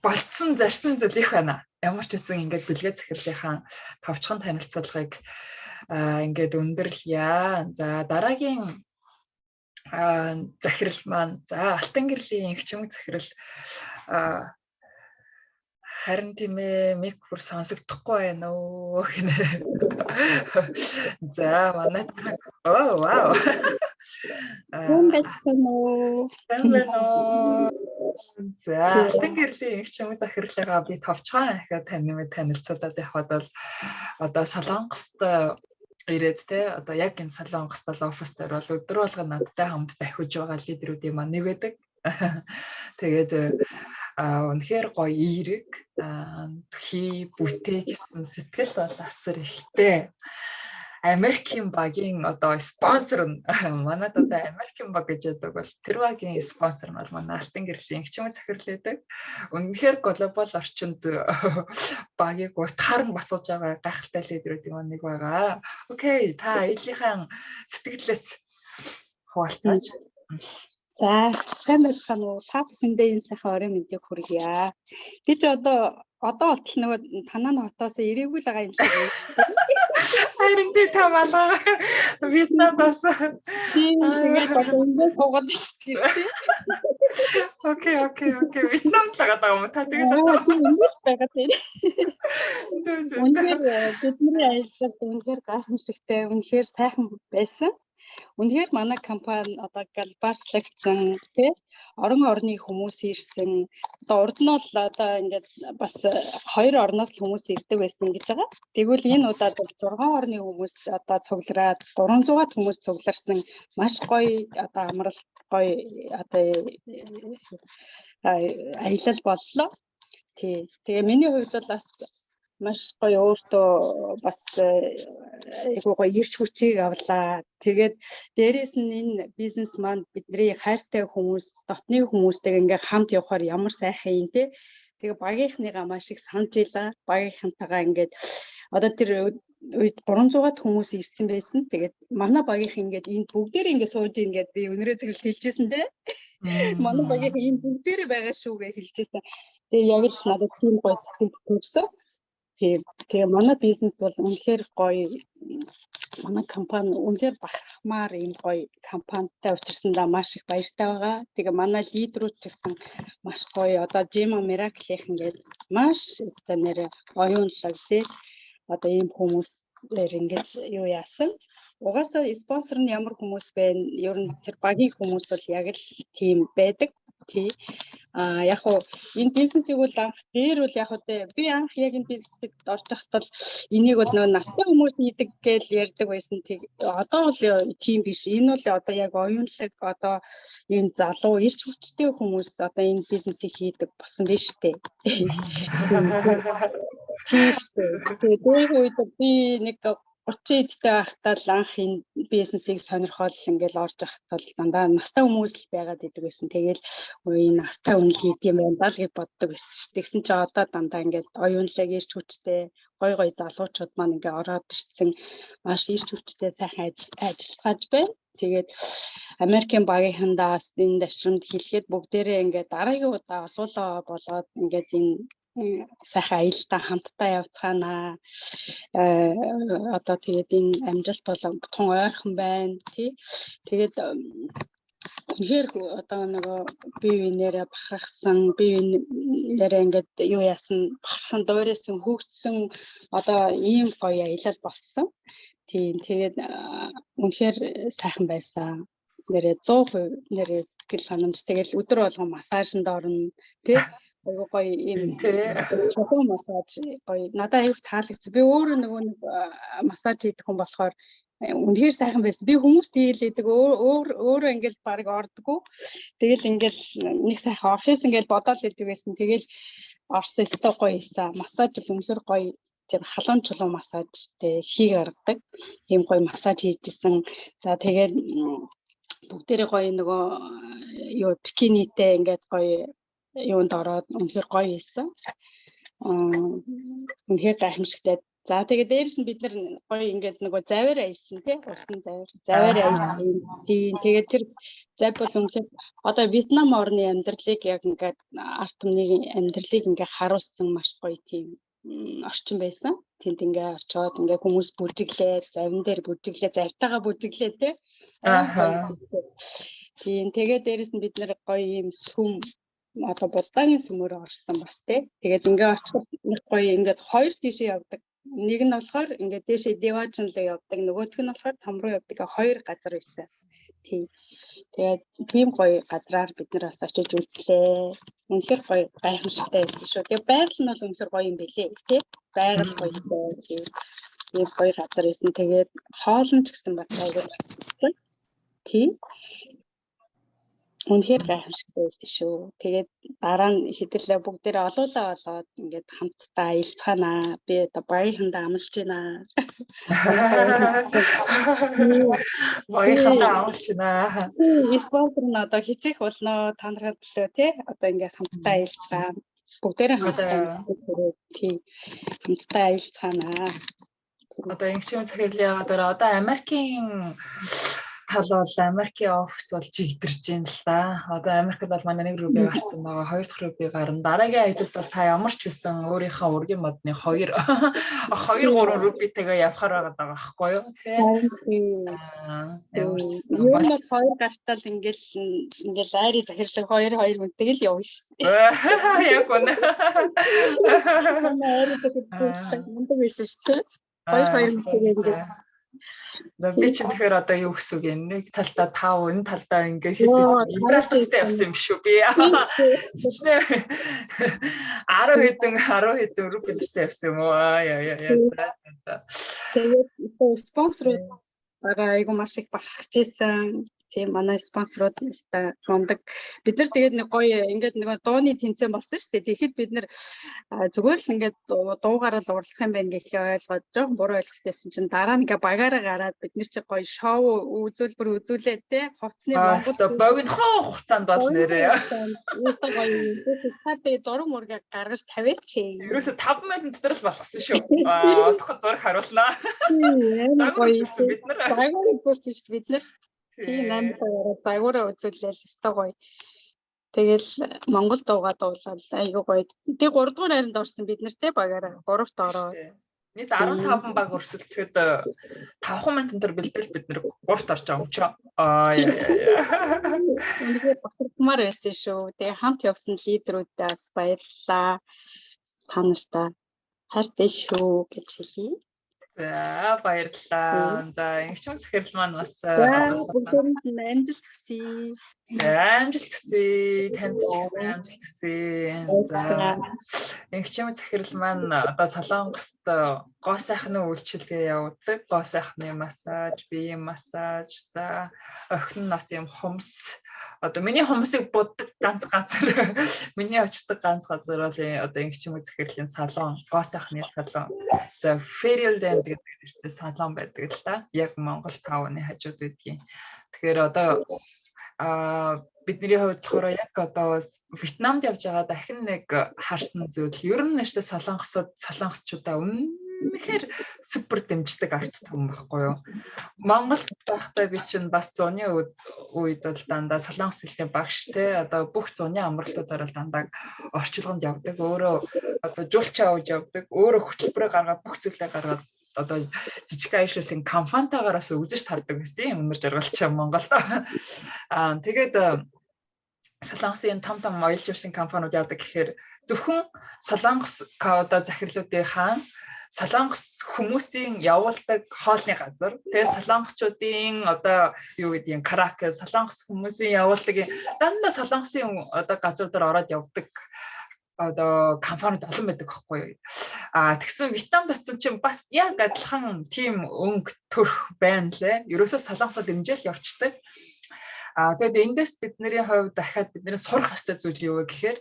болцсон зарсан зүйл их байна. Ямар ч гэсэн ингээд бэлгээ захирлынхаа товчхон танилцуулгыг ингээд өндөрлөе. За дараагийн захирал маань за Алтан гэрлийн их чимэг захирал харин тийм ээ мик бүр сонсогдохгүй байна өө гэнэ. За манай вау. За Алтан гэрлийн их чимэг захирлыгаа би товчхон ахаа танилцуулаад явхад бол одоо Солонгост ирээд те одоо яг энэ Солонгост бол оффис дээр бол өдөр болго надтай хамт дахиж байгаа лидерүүдийн маань нэг байдаг. Тэгээд үнэхээр гоё эерэг хий бүтээ гэсэн сэтгэл бол асар ихтэй. Америкийн багийн одоо спонсор нь манайд одоо Америкийн баг гэж яддаг бол тэр багийн спонсор нь бол манай Алтан гэрлийн их чимэг захирал байдаг. Үнэхээр глобал орчинд багийг утгаар нь босгож байгаа гайхалтай лидерүүдийн маань нэг байгаа. Окей, та аяллахын сэтгэлээс хуваалцаач. За, сайн байцгаана уу? Та бүхэндээ энэ сайхан орой мэндийг хүргье. Би ч одоо болтол нөгөө танаа хотоос ирээгүй л байгаа юм шиг байна шүү дээ. Харин тий та малгай Вьетнамаас. Тэгээд одоо ингээд суугаад ирсэн тий. Окей. Вьетнамд л байгаа юм та тэгээд ингээд байгаа тий. Үнэхээр бидний аялал үнэхээр гайхамшигтай, үнэхээр сайхан байсан. Үнэхээр манай компани одоо галбарлагдсан тий орон орны хүмүүс ирсэн. Одоо урд нь бол одоо ингээд бас 2 орноос хүмүүс ирдэг байсан гэж байгаа. Тэгвэл энэ удаад 6 орны хүмүүс одоо цуглараад 300-аад хүмүүс цугларсан маш гоё одоо амралт гоё одоо аялал боллоо. Тий. Тэгээ миний хувьд бол бас маш гоё өөртөө бас айгуу гоё ирч хүчийг авлаа. Тэгээд дээрээс нь энэ бизнес маань бидний хайртай хүмүүс, дотны хүмүүстэйг ингээ хамт явахаар ямар сайхан юм те. Тэгээ багийнхныгаа маш их санаж илаа. Багийнхантайгаа ингээд одоо тэр үед 300-аад хүмүүс ирсэн байсан. Тэгээд манай багийнх ингээд энд бүгдээр ингээ сууж ингээд би өнөрөө зэрэг хэлжсэн те. Манай багийнх энд бүгдээр байгаа шүү гэж хэлжсэн. Тэгээ яг л надад тийм гоё сэтгэл төрсөн. Тэгээ манай бизнес бол үнэхээр гоё. Манай компани үнэхээр бахмаар юм гоё компанитай учирсандаа маш их баяртай байгаа. Тэгээ манай лидерүүд ч гэсэн маш гоё. Одоо Jima Miracle-ийнх ингээд маш нэрээ оюунлаг тий. Одоо ийм хүмүүс ингэж юу яасан. Угаасаа спонсор нь ямар хүмүүс бэ? Ер нь тэр багийн хүмүүс бол яг л тийм байдаг. Тий. Яг уу энэ бизнесийг бол анх дээр бол яг үү би анх яг энэ бизнесд орж байхдаа энийг бол нөгөө настай хүмүүс хийдэг гэж ярьдаг байсан. Одоо бол тийм биш. Энэ бол одоо яг оюунлаг одоо ийм залуу ирч хүчтэй хүмүүс одоо энэ бизнесийг хийдэг болсон биш үү? Тийм шүү. Тэгээд дээр үед би нэг 30 эдтэй байхдаа л анх энэ бизнесийг сонирхол ингээл орж байхдаа дандаа настай хүмүүс л байгаад идэг байсан. Тэгэл энэ настай хүн л хийдэг юм байна даа гэж боддог байсан шүү. Тэгсэн чи одоо дандаа ингээл оюунлаг ирч хүчтэй гой залуучууд маань ингээ ороод ирсэн маш ирч хүчтэй сайхан ажиллаж байна. Тэгээд Америкийн багийнхандаа энэ дашрамд хэлгээд бүгдээрээ ингээ дараагийн удаа олоолаа болоод ингээд энэ сайхан аялалдаа хамтдаа явцгаанаа одоо тэгээд энэ амжилт бол тун ойрхон байна тий. Тэгээд үнэхээр одоо нөгөө бие биенээрээ бахархсан бие биенээрээ ингээд юу яасан бахархан дуурайсан хөгжсөн одоо ийм гоё аялал болсон. Тийм тэгээд үнэхээр сайхан байсан. Нэрээ 100% нэрээ сэтгэл ханамж тэгэл өдөр болгон массажинд орно тий. Айгуу гоё ийм чулуун массаж гоё надад аюул таалагдсан. Би өөрөө нөгөө нэг массаж хийдэг хүн болохоор үнэхээр сайхан байсан. Би хүмүүст хийлээдэг өөрөө ингээл баг ордгоо. Тэгэл ингээл нэг сайхан орхис ингээл бодоод лээдэг байсан. Тэгэл орсон өстой гоё ийсэн. Массаж л үнэхээр гоё тийм халуун чулуун массажтэй хий гаргадаг. Ийм гоё массаж хийжсэн. За тэгээд бүгдээрээ гоё нөгөө юу бикинитэй ингээд гоё юунд ороод үнэхээр гоё ийсэн. Үнэхээр гайхамшигтай. За тэгээд дээрэс нь бид нар гоё ингээд нөгөө заваар аялсан тий. Урсан заваар аялсан. Тэгээд тэр зав бол үнэхээр одоо Вьетнам орны амьдралыг яг ингээд арт түмний амьдралыг ингээд харуулсан маш гоё тийм орчин байсан. Тэнд ингээ очиод ингээ хүмүүс бүжиглээ, завин дээр бүжиглээ, завтайгаа бүжиглээ тий. Тийм тэгээд дээрэс нь бид нар гоё юм сүм одоо Буддагийн сүмөөр орсон бас тий. Тэгээд ингээ очиход нэг гоё ингээд хоёр тийшээ явдаг. Нэг нь болохоор ингээ дээшээ Деважин руу явдаг, нөгөөх нь болохоор том руу явдаг. Хоёр газар байсан. Тийм. Тэгээд тийм гоё газраар бид нар бас очиж үзлээ. Үнэхээр гоё гайхамшигтай байсан шүү. Тэгээд байгаль нь бол үнэхээр гоё юм бэлээ тий. Байгаль гоё тий. Тийм гоё газар байсан. Тэгээд хоолн ч гэсэн бас аягүй тий. Үнэхээр гайхамшигтай байсан шүү. Тэгээд дараа нь хэдүүлээ бүгдээрээ олоолаа болоод ингээд хамтдаа аялцгаанаа. Би одоо багийнхандаа амлаж байна. Багийнхандаа амлаж байна. Спонсор нь одоо хичээх болно та нарт төлөө тий. Одоо ингээд хамтдаа аялцгаа. Бүгдээрээ хамтдаа тий. Хамтдаа аялцгаанаа. Одоо ингийн захирлын одоо Америкийн тал бол Америкийн офис бол жигдэрч байна л да. Одоо Америкт бол манай нэг рүүби гарсан байгаа. Хоёр дахь рүүби гарна. Дараагийн аялалд бол та ямар ч байсан өөрийнхөө ургийн модны 2 3 рүүбитэйгээ явахаар байгаа байхгүй юу? Тийм. Ямар ч байсан. Юу нэг 2 гартал ингээл айрын захирлаг 2 хүнтэйг л явна шүү. Яг үнэ. Айрын захирлаг мундаг байсан шүү. 2 хүнтэйг ингээл би ч тэгэхээр одоо юу гэсэн үг юм нэг талдаа 5 энэ талдаа ингээ хэдэн императортай явсан юм шүү би. 10 хэдэн рупитэй явсан юм уу? Яа. За. Тэгээд спонсорууд айгу маш их багахж ийсэн. Тийм манай спонсорууд нэстэ мундаг. Бид нар тэгээд нэг гоё ингээд нэг дууны тэмцээн болсон шүү дээ. Тэгэхэд бид нар зүгээр л ингээд дуугаараа л уралдах юм байна гэхлээ ойлгоод жоохон буруу ойлгохтэйсэн чинь дараа нь ингээд багаараа гараад бид нар чи гоё шоу үзүүлбэр үзүүлээд те хувцсны Монгол богинохоо хугацаанд бол нэрээ. Үүтэй гоё тэгээд зураг мураг гаргаж тавиач. Ерөөсө 5 минут дотор л болгосон шүү. Одоход зураг харуулнаа. Загвар үзсэн бид нар. Загвар үзүүлсэн шүү бид нар. Тийм 8 цагаараа загвараа үзүүлээл өстой гоё. Тэгэл Монгол дуугаа дуулаад айгуу гоё. Тэг 3 дугаар хайранд орсон бид нартэй багаараа 3-т ороо. Нийт 15 баг өрсөлдөхөд 5 минутын дотор бэлдээл бид нэр 3-т орж байгаа юм чи. Үнэхээр бахархмаар байсан шүү. Тэгээ хамт явсан лидерүүдээс баярлалаа. Та нартай хайртай шүү гэж хэлье. За баярлалаа. За ингчмэг захирал маань бас За бүгдээрэнд нь амжилт хүсье. амжилт хүсье. Танд ч гэсэн амжилт хүсье. За ингчмэг захирал маань одоо Солонгост гоо сайхны үйлчилгээ явуулдаг. Гоо сайхны массаж, биеийн массаж, за охин нас юм хумс. Одоо миний хумсыг буддаг ганц газар, миний очдог ганц газар бол одоо ингчмэг захирлын салон, гоо сайхны салон. За Fairyland гэдэг нэртэй салон байдаг л да. Яг Монгол 5-ны хажууд байдгийн. Тэгэхээр одоо бидний хувьд болохоор яг одоо Вьетнамд явж байгаа дахин нэг харсан зүйл. Ер нь нэштэй солонгосчуудаа үнэхээр супер дэмждэг арт том байхгүй юу. Монголд байхдаа би чинь бас 100-ны үед бол дандаа солонгос хэлний багш те одоо бүх 100-ны амралтуудаар л дандаа орчуулганд явдаг. Өөрөө одоо жуулчаа авч явдаг. Өөрөө хөтөлбөрөөр гаргаад бүх зүйлээ гаргаад одоо жижиг аяшилтын компанитаагаараас үзэж тардаг гэсэн юм өнөр жаргалч Монголд. Тэгээд солонгосын том оюулжуулсан компаниуд яадаг гэхээр зөвхөн солонгос одоо захирлуудынхаа солонгос хүмүүсийн явуулдаг хоолны газар тэгээ солонгосчуудын одоо юу гэдгийг Каракас солонгос хүмүүсийн явуулдаг дандаа солонгосын одоо газруудаар ороод явдаг одоо компаниуд олон байдаг байхгүй юу. Тэгсэн Вьетнамд очсон чинь бас яг адилхан тийм өнгө төрх байна лээ. Ерөөсөө солонгосоо дэмжээл явцдаг. Тэгээд эндээс бидний хувьд дахиад бидний сурах ёстой зүйл юу вэ гэхээр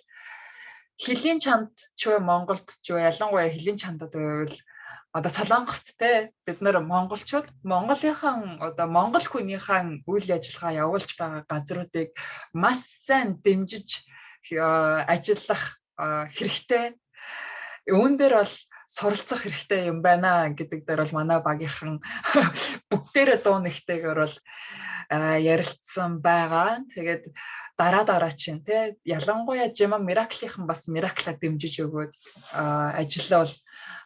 хилийн чанд ч вэ Монголд ч вэ ялангуяа хилийн чандад байвал одоо солонгост те бид нар монголчууд Монголынхан одоо монгол хүнийхэн үйл ажиллагаа явуулж байгаа газруудыг маш сайн дэмжиж ажиллах хэрэгтэй. Үүн дээр бол суралцах хэрэгтэй юм байна гэдэг дээр бол манай багийнхан бүгдээрээ дуу нэгтэйгээр бол ярилцсан байгаа. Тэгээд дараа чинь те ялангуяа Жима Мираклийнхан бас Миракла дэмжиж өгөөд ажил бол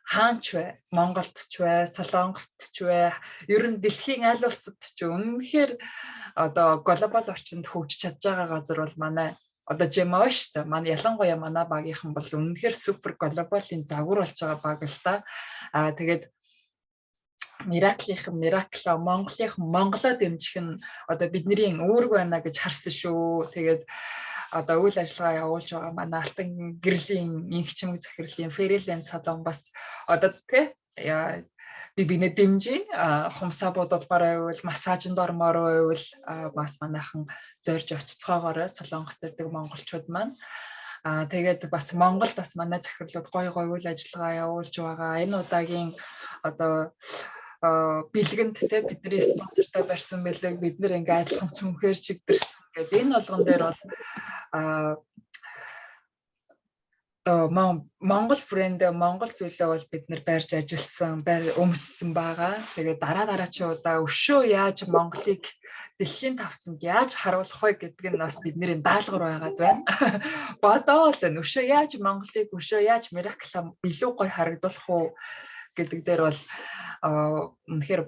хаанч вэ? Монголд ч вэ, Солонгост ч вэ, ер нь дэлхийн аль улсад ч үнэхээр одоо глобал орчинд хөгжиж чадж байгаа газар бол манай одоо Жима шүү дээ. Манай ялангуяа манай багийнхан бол үнэхээр супер глобалын загвар болж байгаа баг л та. Тэгээд Миракла Монголоо дэмжих нь одоо бидний үүрэг байна гэж харсан шүү. Тэгээд одоо үйл ажиллагаа явуулж байгаа манай алтан гэрлийн инхчмэг захирлын Fairyland салон бас одоо тэ бибинэ дэмжи хумсаа бодолгоор байвал массажинд ормоор байвал бас манайхан зорж очицгоогоор солонгос дэдэг монголчууд маань тэгээд бас Монголд бас манай захирлууд гоё үйл ажиллагаа явуулж байгаа. Энэ удаагийн одоо бэлгэнд те бидний спонсортой барьсан бэлэг бид нэр ингээ адилхан цүнхээр чигдэрсэн гэдэг энэ болгон дээр бол Монгол брэнд Монгол зүйлээ бол бид нэр барьж ажилласан өмссөн байгаа. Тэгээд дараачийн удаа өшөө яаж Монголыг дэлхийн тавцанд яаж харуулах вэ гэдг нь бас бидний даалгавар байгаад байна. Бодоо л өшөө яаж Монголыг өшөө яаж Миракла илүү гоё харагдуулах уу гэдэг дээр бол үнэхээр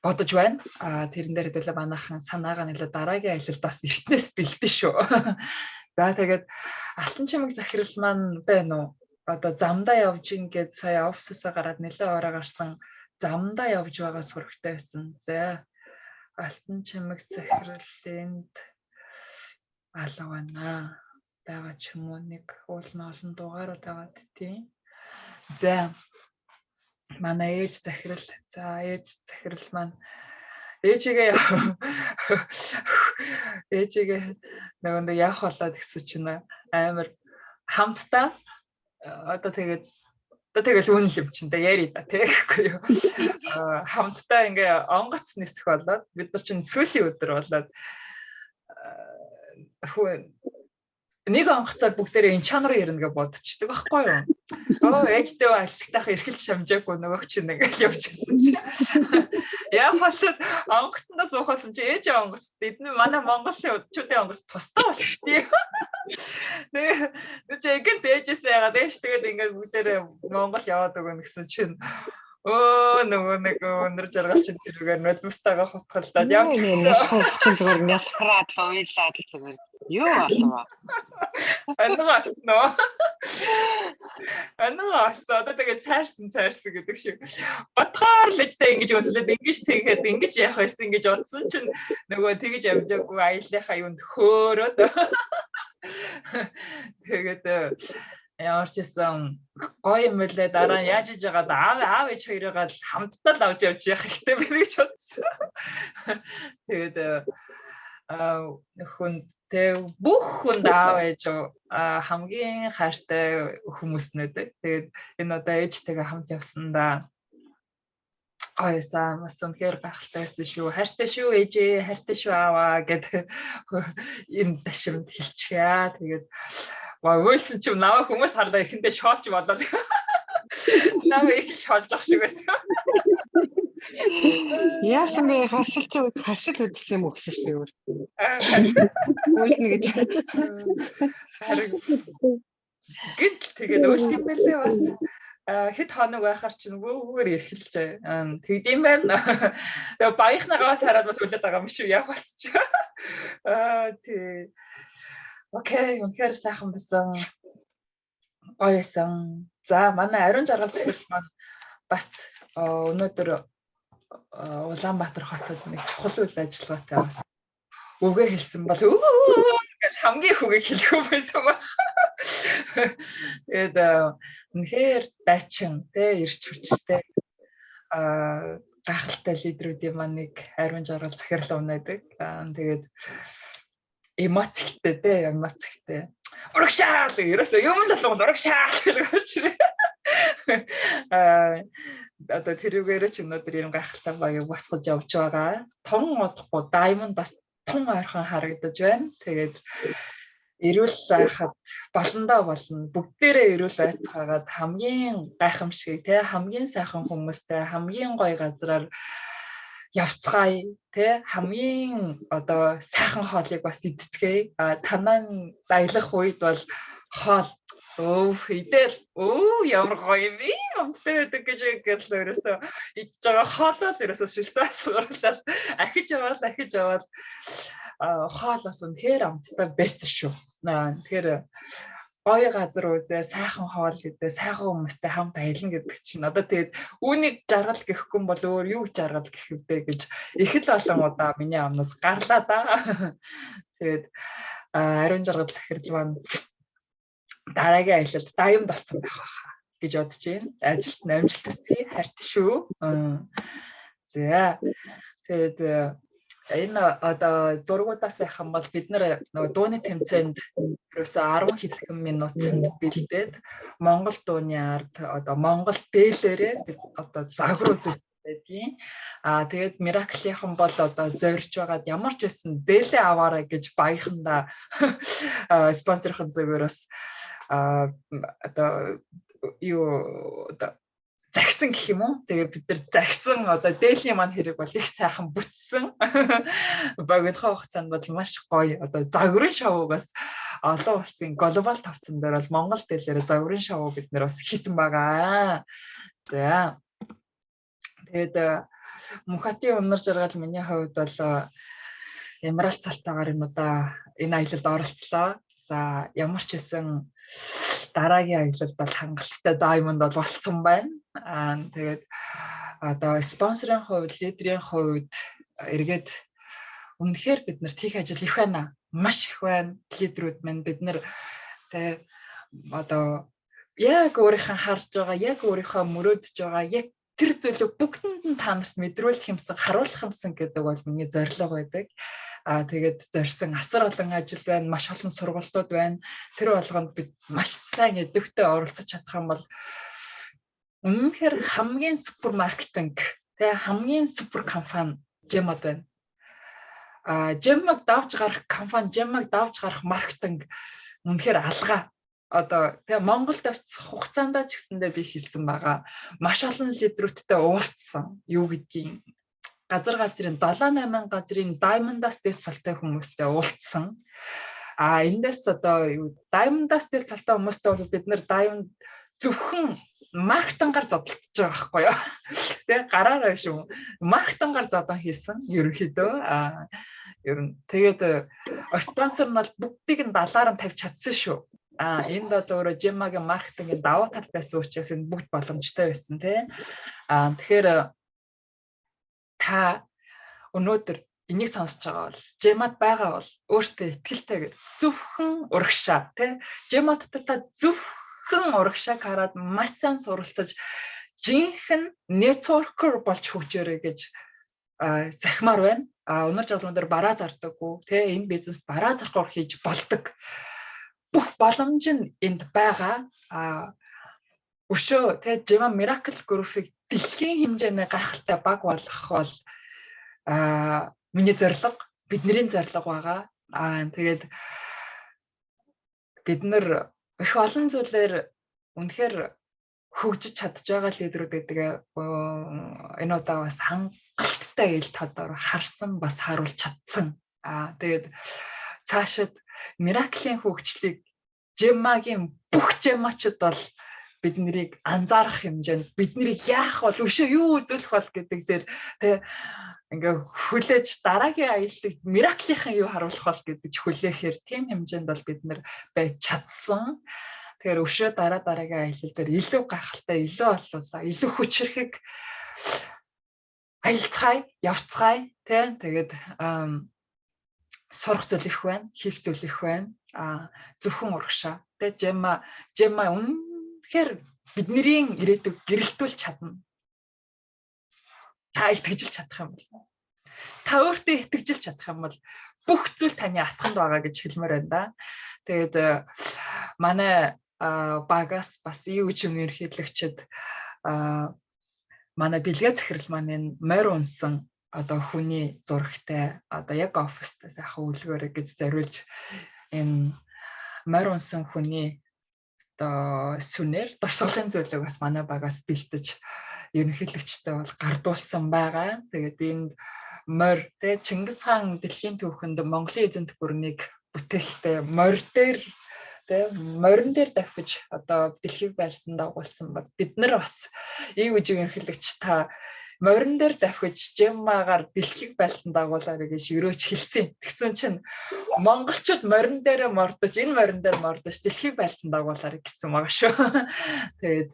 бодож байна. Тэрэн дээр хэдүүлээ манайхан санаагаа нэлээд дараагийн аялалдаас эртнээс бэлдэн шүү. За тэгээд алтан чимэг захирал маань байна уу? Одоо замдаа явж ингээд сая офисосоо гараад нэлээд ороо гарсан замдаа явж байгаа сурагтай байсан. За алтан чимэг захирлынд алга байна. Бага ч юм уу нэг уулын олон дугаарууд байгаад тийм. За манай ээж захирал. За ээж захирал маань ээжигээ нөгөө яах болоод гэсэн чинь амар хамтдаа одоо тэгэл үнэл юм чинь да яри да тэгэхгүй юу хамтдаа ингээ онгоц нисэх болоод бид нар чинь сүүлийн өдөр болоод нэг онгоцоор бүгдээрээ энэ чанар ярина гэж бодчихдаг байхгүй юу. Ээжтэй алхтайх эргэлж шамжаагүй нөгөөч чинь ингээл явж ирсэн чинь. Яг болоод онгоцондоо суухасан чи ээж онгоц эдний манай Монголын өчүүдийн онгоц тусдаа болчихдээ. Тэгээ чигэн ээжээсээ ягаад ээж тэгээд ингээд бүгдээрээ Монгол яваад өгнө гэсэн чинь нөгөө нэг өнөр жаргалч тэрүүгээр нулимстайгаа хутгалдаад явж ирсэн. зүгээр нялхраад хоёлаад зүгээр юу болов аа. Аннаас нөө. Анаас одоо тэгээ цаарсан гэдэг шиг бодхоор л дэжтэй ингэж өсөлөд ингэж тэгэхэд ингэж яах байсан гэж бодсон чинь нөгөө тэгж авлаагүй аяллахаа юунд хөөрөөд тэгээд ямар ч юм гоё юм лээ дараа нь яаж иж байгаад аав ээж хоёроо л хамтдаа л авч явж явах хэрэгтэй байна гэж бодсон. Тэгээд бүх хүнд аав ээж хамгийн хайртай хүмүүснүүд. Тэгээд энэ одоо ээжтэйгээ хамт явсандаа гоёсан бас үнэхээр гайхалтайсэн шүү. Хайртай шүү ээжээ, хайртай шүү ааваа гэдэг энэ ташимд хэлчихээ. Тэгээд Уйлсан ч наваа хүмүүс харлаа ихэндээ шоолж болоод наваа их шоолж ах шиг байсан. Яасан бэ хашил үзсэн юм өгсөн шүү. Уйлна гэж. Гэнтэл тэгээд өөрт юм бэлээ бас хэд хоног байхаар ч нүгээр эрхэлж тэгдэм байна. Тэгээд баяхнаагаас хараад бас үлээд байгаа юм шүү. Яг бас ч. Тий. Окей, үнэхээр сайхан байсан. Гоёсэн. За, манай ариун жаргал захирал маань бас өнөөдөр Улаанбаатар хотод нэг чухал үйл ажиллагаатай бас үгээ хэлсэн бол гэж хамгийн их үгийг хэлэх юм байсан баг. Тэгээд үнэхээр дайчин тэ ирч хүчтэй гахалтай лидерүүдийн маань нэг ариун жаргал захирал унаадаг. Тэгээд эмоцтой те эмоцтой. Урагшаал ерөөсөө юм л болгоо урагшаал гэж хэлчихвээ. Одоо тэрүүгээр ч өнөөдөр юм гайхалтай баяг босгож явж байгаа. Тун удахгүй даймонд бас тун ойрхон харагдаж байна. Тэгээд эрүүл байхад болондоо болно. Бүгдээрээ эрүүл байцгаагаад хамгийн гайхамшиг те хамгийн сайхан хүмүүстэй хамгийн гоё газраар явцгаая те хамгийн одоо сайхан хоолыг бас идцгээе. Танаа баялах үед бол хоол идэл ямар гоё юм амттай байдаг гэж ерөөсөө идж байгаа хоолол ерөөсөө шилсээс сурлал ахиж яваад хоол бас үнэхээр амттай байсан шүү. Тэгэхээр гоё газар үзээ сайхан хоол гэдэг сайхан хүмүүстэй хамт аялна гэдэг чинь одоо тэгээд үүнийг жаргал гэхгүй бол өөр юу жаргал гэх вдэ гэж их л олон удаа миний амнаас гарлаа да. Тэгээд ариун жаргал захирал маань дараагийн аялалд даймд болсон байх байхаа гэж бодож байна. Ажилд амжилт хүсье. Хайртай шүү. За тэгээд энэ одоо зургуудаас яах юм бол бид нар нөгөө дууны тэмцээнд ерөөсөө 10 хэдхэн минутанд бэлдээд Монгол дууны ард одоо Монгол дээлээрээ бид одоо загвар үзүүлсэн байдгийн. Тэгээд Miracle-ийнхан бол одоо зорж байгаад ямар ч байсан дээлээ аваарай гэж баяхандаа спонсорын зүгээрээс одоо юу одоо загсан гэх юм уу. Тэгээ бид нар загсан одоо дээлийн маань хэрэг бол их сайхан бүтсэн. Богино хугацаанд бол маш гоё одоо загварын шоугаас олон улсын глобал тавцан дээр бол Монгол дээлээр загварын шоу бид нар бас хийсэн байгаа. За. Тэгээд Мөнхбатын унар жаргал миний хувьд бол Эмералд цалтаагаар юм удаа энэ аялалд оролцлоо. За ямар ч хэсэн дараагийн аялалд бол хангалттай даймонд бол болцсон байна. Тэгээд одоо спонсорын хувьд, лидерийн хувьд эргээд үнэхээр бид нарт хийх ажил их байна. Маш их байна. Лидерүүд маань бид нар тэ одоо яг өөрийнхөө харж байгаа, яг өөрийнхөө мөрөөдөж байгаа, яг тэр зүйлийг бүгдэнд нь та нарт мэдрүүлэх юмсан, харуулах юмсан гэдэг бол миний зорилго байдаг. Тэгээд зорьсон асар олон ажил байна, маш олон сургалтууд байна. Тэр болгонд бид маш сайн идэвхтэй оролцож чадах юм бол үнэхээр хамгийн супер маркетинг, тэгээ хамгийн супер компани Gemad байна. Gemad давж гарах компани, Gemad давж гарах маркетинг үнэхээр алгаа. Одоо тэгээ Монголд авцах хугацаанд ч гэсэндээ би хэлсэн байгаа. Маш олон лидерүүдтэй уулзсан. Юу гэдгийг газрын 7-8 газрын даймондаас дэс салтай хүмүүстэй уулзсан. Эндээс одоо даймондаас дэс салтай хүмүүстэй уулзаад бид нэр даймонд зөвхөн маркетингаар зодтолж байгаа байхгүй юу. Тэгээ гараараа шүү. Маркетингаар зодон хийсэн ерөнхийдөө. Ер нь тэгээд спонсор нь бол бүгдийг нь далаар нь тавьж чадсан шүү. Энд бол өөрөө Gemma-гийн маркетингийн давуу тал байсан учраас энэ бүгд боломжтой байсан тий. Тэгэхээр та өнөөдөр энийг сонсож байгаа бол Gemma-д байгаа бол өөртөө итгэлтэйгээр зөвхөн урагшаа тий. Gemma дотор та зөвхөн урагшааг хараад маш сайн суралцаж жинхэнэ networker болж хөгжөөрэй гэж захимаар байна. Өнөр жавлан дээр бараа зардаггүй тий. Энэ бизнес бараа зархаар хийж болдог. Бүх боломж нь энд байгаа. Өшөө тий Gemma Miracle Group-ыг дэлхийн хэмжээний гайхалтай баг болгох бол миний зорилго, бидний зорилго байгаа. Тэгээд бид нар их олон зүйлээр үнэхээр хөгжиж чадж байгаа лидерүүд гэдэг энэ удаа бас хангалттай ил тодор харсан бас харуулж чадсан. Тэгээд цаашид Miracle-ийн хөгжлийг Gemma-гийн бүх Gemma-чд бол бид нарыг анзаарах хэмжээнд бид нарыг яах бол өшөө юу үзүүлэх бол гэдэг дээр тэ ингээ хүлээж дараагийн аяллыг Miracle-ийн юу харуулах бол гэдэг хүлээхээр тийм хэмжээнд бол бид нар байж чадсан. Тэгэхээр өшөө дараагийн аялал дээр илүү гайхалтай, илүү боллоо, илүү хүч хэрхэг аялцгаая, явцгаая тий. Тэгээд сурах зүйл их байна, хийх зүйл их байна. Зөвхөн урагшаа. Тэгээ Gemma үнэхээр бидний ирээдүйг гэрэлтүүлж чадна. Та итгэжл чадах юм бол. Та өөртөө итгэжл чадах юм бол бүх зүйл таны атганд байгаа гэж хэлмээр байна да. Тэгээд манай багаас бас EUG ерөнхийлөгчд манай бэлгээ захирал маань морь унсан одоо хүний зурагтай одоо яг оффистаа сайхан үлгээрэй гэж зориулж энэ морь унсан хүний одоо сүнээр дурсгалын зүйлийг бас манай багаас бэлдэж ерөнхийлөгчтэй бол гардуулсан байгаа. Тэгээд энд морь тэ Чингис хаан дэлхийн түүхэнд Монголын эзэнт гүрнийг бүтээхдээ морь дээр тэ морин дээр давхиж одоо дэлхийг байлдан дагуулсан баг. Бид нар бас EUG ерөнхийлөгч та морин дээр давхиж Gemma-гаар дэлхийг байлдан дагуулаарай гэж өрөөж хэлсэн. Тэгсэн чинь монголчууд морин дээр мордож энэ морин дээр мордож дэлхийг байлдан дагуулаарай гэсэн байгаа шүү. Тэгээд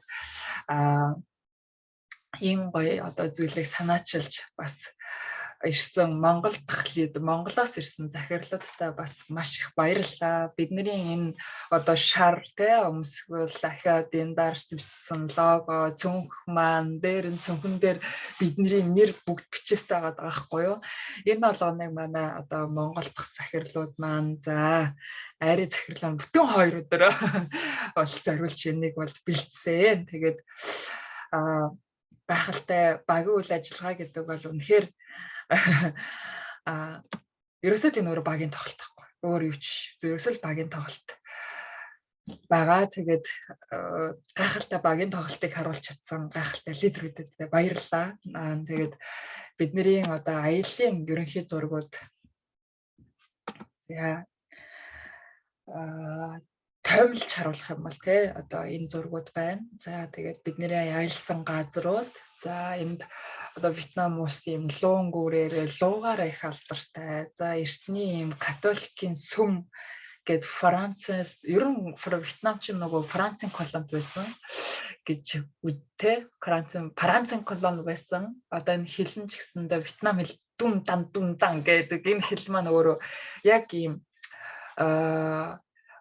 ийм гоё одоо зүйлийг санаачилж бас ирсэн Монгол дахлид Монголоос ирсэн захирлуудтай бас маш их баярлалаа. Бидний энэ одоо шар тэ өмсгөл дахиад энэ дарж бичсэн лого цүнх маань дээр энэ цүнхэн дээр бидний нэр бүгд бичээстэй байгаа байхгүй юу? Энэ болгоныг манай одоо Монгол дахь захирлууд маань за айрын захирлаа бүтэн 2 өдөр бол зориулж энийг бол бэлдсэн. Тэгээд гайхалтай багийн үйл ажиллагаа гэдэг бол үнэхээр ерөөсөө тийм өөр багийн тоглолт байхгүй. Өөр юу ч ерөөсөө багийн тоглолт байгаа. Тэгээд гайхалтай багийн тоглолтыг харуулж чадсан гайхалтай лидерүүдэд баярлалаа. Тэгээд бидний одоо аяллаа ерөнхий зургууд томилж харуулах юм бол те одоо энэ зургууд байна. За тэгээд бидний аялсан газрууд за энд одоо Вьетнам улсын луун гүүрээр луугаараа их алдартай. За эртний юм католикийн сүм гэд Францаас ер нь Вьетнам ч нөгөө Францын колони байсан гэж үдтэй Францын колони байсан. Одоо энэ хэлэн ч гэсэндээ Вьетнам хэл дүн дан гэдэг энэ хэл маань өөрөө яг ийм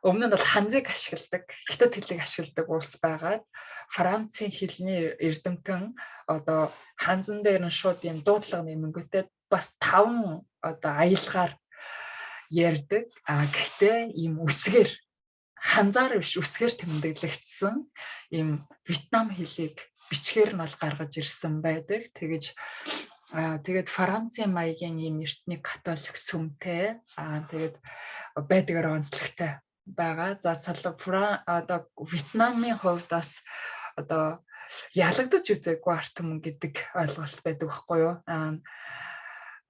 өмнө нь бол ханзыг ашигладаг, хятад хэлийг ашигладаг улс байгаад Францын хэлний эрдэмтэн одоо ханзан дээр нь шууд юм дуудлага нэмэнгүүтээ бас 5 одоо аялгаар ярьдаг. Гэхдээ ийм үсгээр ханзаар биш үсгээр тэмдэглэгдсэн ийм Вьетнам хэлийг бичгээр нь бол гаргаж ирсэн байдаг. Тэгээд Францын маягийн ийм эртний католик сүмтэй тэгээд байдгаар онцлогтой байгаа. За одоо Вьетнамын хувьд бас одоо ялагдаж үзээгүй арт түмэн гэдэг ойлголт байдаг байхгүй юу?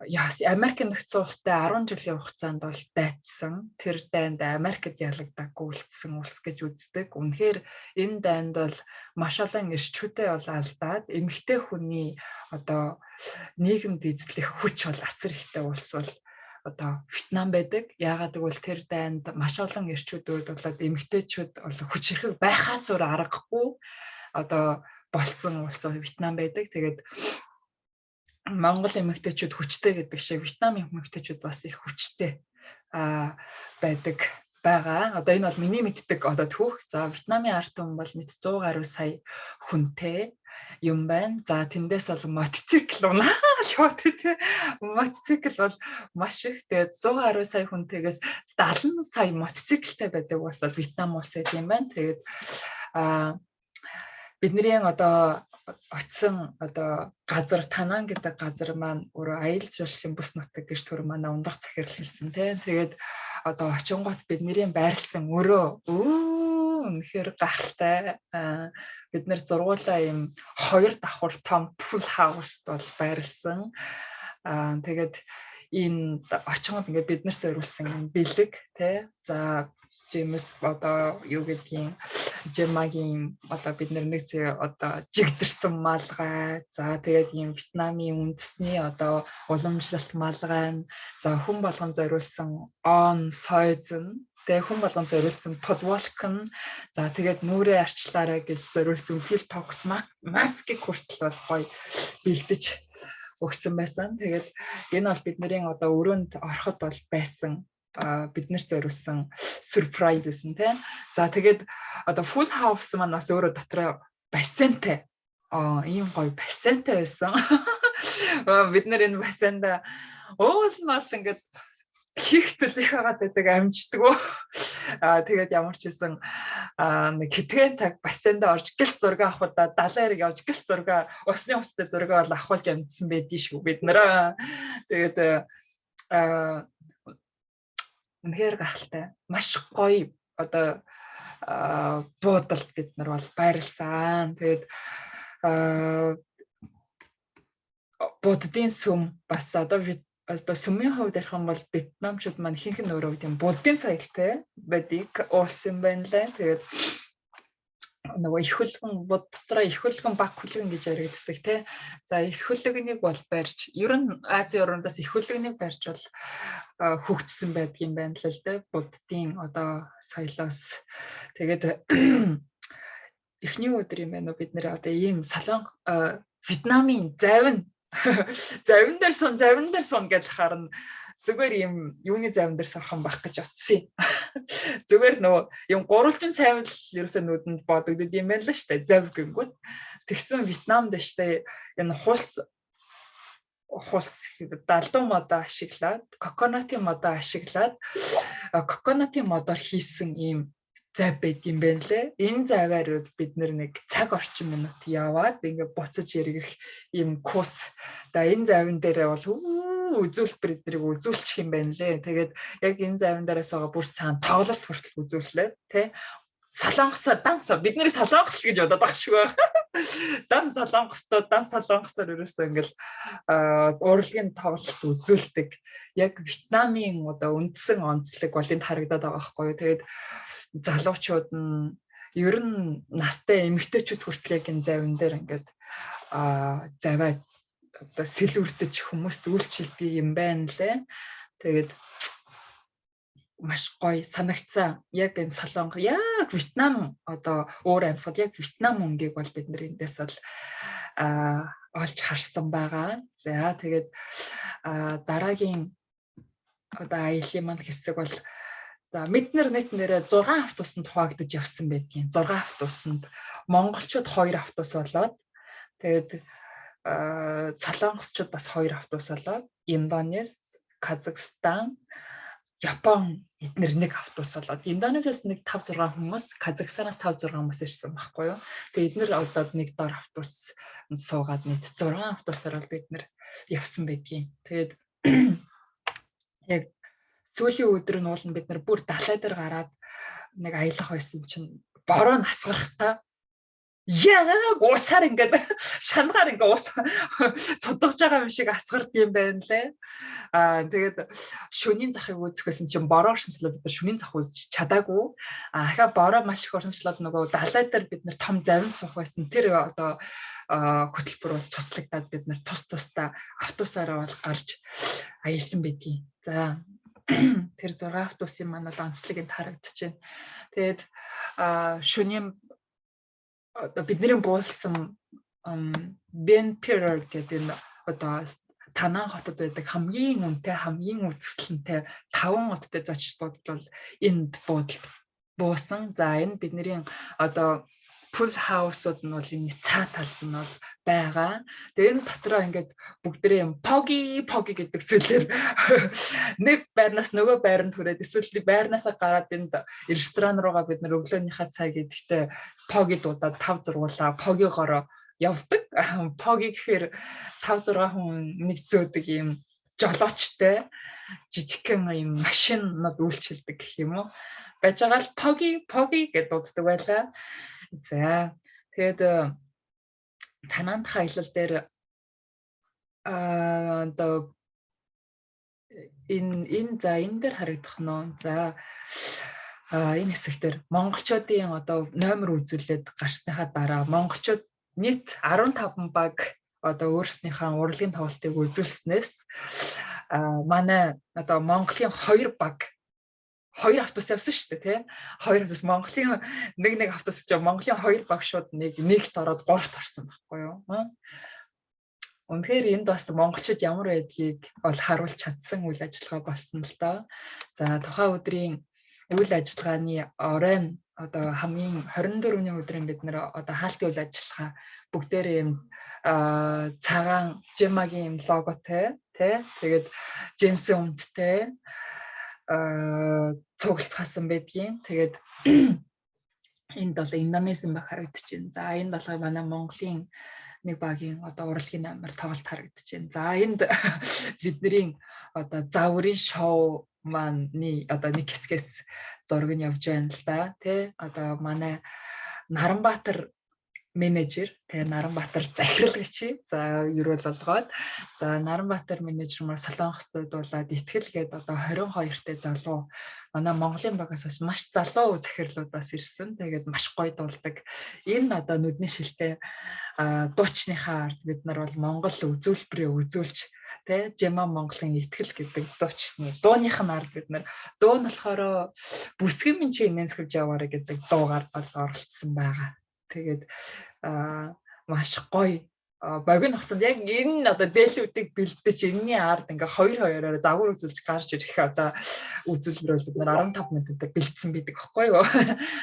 Америк нэгдсэн улстай 10 жилийн хугацаанд бол дайцсан. Тэр дайнд Америкт ялагдаагүй үлдсэн улс гэж үздэг. Үнэхээр энэ дайнд бол маш олон эрчүүдээ бол алдаад эмэгтэй хүний одоо нийгэмд эзлэх хүч бол асар ихтэй улс бол одоо Вьетнам байдаг. Яагаад гэвэл тэр дайнд маш олон эрчүүдүүд болоод эмэгтэйчүүд хүчирхэг байхаас өөр аргагүй одоо болсон улс Вьетнам байдаг. Тэгээд Монгол эмэгтэйчүүд хүчтэй гэдэг шиг Вьетнамын эмэгтэйчүүд бас их хүчтэй байдаг байгаа. Одоо энэ бол миний мэддэг одоо түүх. За Вьетнамын ард түмэн бол нийт 100 гаруй сая хүнтэй юм байна. За тэндээс бол мотоцикл мотоцикл бол маш их. Тэгээд 100 гаруй сая хүнтэйгээс 70 сая мотоциклтэй байдаг бас Вьетнам улс юм байна. Тэгээд бидний одоо очсон одоо газар Танан гэдэг газар маань өөрөө аялал жуулчлалын бүс нутаг гэж төр манай ундаг захирал хэлсэн тийм. Тэгээд одоо очингот бидний байрлсан өрөө үнэхээр гахалтай. Бид нэр зургуулаа юм 2 давхар том пул хауст бол байрлсан. Тэгээд энэ очингот ингээд бид нарт зориулсан бэлэг тий. За Жимс одоо юу гэдгийг Жимагийн одоо бид нэг зэ одоо жигдэрсэн малгай. За тэгээд ийм Вьетнамын үндэсний одоо уламжлалт малгай. За хүн болгон зориулсан он сойзен. Тэгээ хүн болгон зориулсан подволкн. За тэгээд нүрээ арчлаарай гэж зориулсан фил токс маскыг хүртэл бол гоё бэлдэж өгсөн байсан. Тэгээд энэ бол бидний одоо өрөөнд ороход бол байсан биднэр зориулсан surprises нь тийм. За тэгээд одоо full house маань бас өөрөө дотроо бассейнтэй. Ийм гоё бассейнтэй байсан. Бид нар энэ бассейнда уул ингээд хийх төлөх хагаад байдаг амждаг. Тэгээд ямар ч хэлсэн нэг хэдхэн цаг бассейнда орж гэл зураг авахудаа 70 хэрэг явж гэл зураг усны хувцастай зураг бол авахулж амжсан байдгийн шүү бид нэр. Тэгээд үнэхээр гахалтай. Маш гоё одоо буудалд бид нар бол байрлсан. Тэгээд буддын сүм бас одоо сүмийн хувьд ярих юм бол Вьетнамчууд маань ихэнх нь өөрөө тийм буддын соёлтой байдаг улс юм байна лээ. Тэгээд нөгөө их хөлгөн дотроо их хөлгөн баг хөлгөн гэж яригддаг тий. За их хөлгөнийг бол барьж ер нь Азийн орнуудаас их хөлгөнийг барьж бол хөгжсөн байдгийн байна л дээ. Буддын одоо соёлоос. Тэгээд эхний өдөр юм байна уу бид нэр одоо ийм солонго Вьетнамын завин дээр сун гэж харна. Зүгээр юм юуны завин дээр суухан байх гэж утсан. Зүгээр нөгөө юм гурвалжин сайвал ерөөсөө нүдэнд бодогдод юм байна л штэ зав гингүүд. Тэгсэн Вьетнамд штэ энэ хус далдуу модоо ашиглаад коконатын модоо ашиглаад коконатын модоор хийсэн ийм зав байд юм байна лээ. Энэ заваар бид нэг цаг орчим минут яваад ингээд буцаж эргэх ийм курс. За энэ завин дээр бол үзүүлбэр эднийг үзүүлчих юм байна лээ. Тэгээд яг энэ завин дээрээс байгаа бүр цаана тоглолт хүртэл үзүүллээ. Тэ солонгосоор данс биднийг солонгос гэж бодоод байгаа шиг байна. Данс солонгосоор ерөөсөө ингээл урлагийн тоглолт үзүүлдэг. Яг Вьетнамын одоо үндсэн онцлог бол энд харагдаад байгаа байхгүй юу. Тэгээд залуучууд нь ер нь настай эмэгтэйчүүд хүртэл яг энэ завин дээр ингээд заваад одоо сэлвэрдэж хүмүүст үйлчлдэг юм байна лээ. Тэгээд маш гоё санагцсан. Яг энэ солонго яг Вьетнам одоо өөр амьсгал яг Вьетнам өнгийг бол бид нар эндээс бол олж харсан байгаа. За тэгээд дараагийн одоо аяллаа маань хэсэг бол за бид нар нийт нэрээ 6 автобусанд хуваагдаж явсан байдгийн. 6 автобусанд монголчууд 2 автобус болоод тэгээд солонгосчууд бас 2 автобус болоод Индонез, Казахстан, Япон эднэр 1 автобус болоод Индонезиас 5-6 хүмүүс, Казахстанаас 5-6 хүмүүс ирсэн байхгүй юу. Тэгээд эднэр одоо нэг дор автобус суугаад нийт 6 автобусаар бид нар явсан байдгийн. Тэгээд яг сүүлийн өдөр нь уул бид нар бүр далай дээр гараад нэг аялах байсан чинь бороо насгарахтаа яг уусаар ингээд шангаар ингээд уус цодгож байгаа юм шиг асгард юм байна лээ. Тэгээд шөнийн захыг үүсгэсэн чинь бороо оршинслоод бид шөнийн зах үүсч чадаагүй. Ахаа бороо маш их оршинслоод нөгөө далай дээр бид нэр том завин суух байсан. Тэр одоо хөтөлбөр бол цуцлагдаад бид нэр тусдаа автобусаараа бол гарч аялсан байдгийг. За тэр 6 автобусын маань бол онцлог энд харагдчихэв. Тэгээд шөнийн одоо бидний буулсан Benpir гэдэг энэ одоо Танан хотод байдаг хамгийн үнэтэй хамгийн үзэсгэлэнтэй 5 хоттой зочид буудал бол энд буусан. За энэ бидний одоо full house-ууд нь бол энэ цаа талд нь бол байгаа. Тэгээ энэ дотроо ингээд бүгдээ юм pogi гэдэг зүйлээр нэг байрнаас нөгөө байранд хүрээд эсвэл байрнаасаа гараад энд ресторан руугаа бид нар өглөөнийхөө цаг идэхдээ pogi дуудаад 5 зургуулаа pogigоороо явдаг. Pogi гэхээр 5-6 хүн нэг зөөдөг юм жолоочтой жижигхэн юм машинууд үйлчилдэг гэх юм уу. Байж байгаа л pogi гэж дууддаг байлаа. За тэгээд тананд хаялал дээр одоо энэ дээр харагдах нь за энэ хэсэгтэр монголчуудын одоо номер үзүүлээд гарсныхаа дараа монголчууд нийт 15 баг одоо өөрснийхөө урлагийн тоглолтыг үзүүлснээс манай одоо Монголын 2 баг 2 автобус явсан шүү дээ, тийм. 2 автобус Монголын нэг автобус ч Монголын 2 баг шууд нэгт ороод 3-т орсон байхгүй юу? Үнэхээр энд бас монголчууд ямар байдгийг бол харуулж чадсан үйл ажиллагаа болсон л доо. За тухайн өдрийн үйл ажиллагааны оройн одоо хамгийн 24-ний өдрийн бид нэр одоо хаалтын үйл ажиллагаа бүгдээрээ юм цагаан Gemma-гийн логотой, тий. Тэгээд Jensen үнэтэй цуглацгаасан байдгийн. Тэгээд энд бол Индонезийн баг харагдчихээн. За энд бол манай Монголын нэг багийн одоо урлагийн номер тоглолт харагдчихээн. За энд бидний одоо загварын шоу маань одоо нэг хэсгээс зураг нь явж байна л да. Тэ одоо манай Наранбаатар менежер, тэ Наранбаатар захиралгч. За ерөөл болгоод за Наранбаатар менежер маар Солонгост дуулаад итгэл гээд одоо 22-т залуу манай Монголын багаас маш залуу захирлуудаас ирсэн. Тэгээд маш гоё дуулдаг. Энэ одоо нүдний шилтэй дуучныхаа ард бид нар бол Монгол үзүүлбэрээ үзүүлж тэ Gemma Монголын итгэл гэдэг дуучны дууных нь ард бид нар дуу нь болохоор бүсгэн минь чи нэнсгэж яваарэ гэдэг дуугаар бол оролцсон байгаа. Тэгээд маш гоё богино хугацаанд яг энэ одоо дээлүүдийг бэлдэж энэний ард ингээ 2-2-оор загвар үзүүлж гарч ирэх одоо үзүүлбэрээр бид нар 15 минутаар бэлдсэн бидэг байхгүй юу.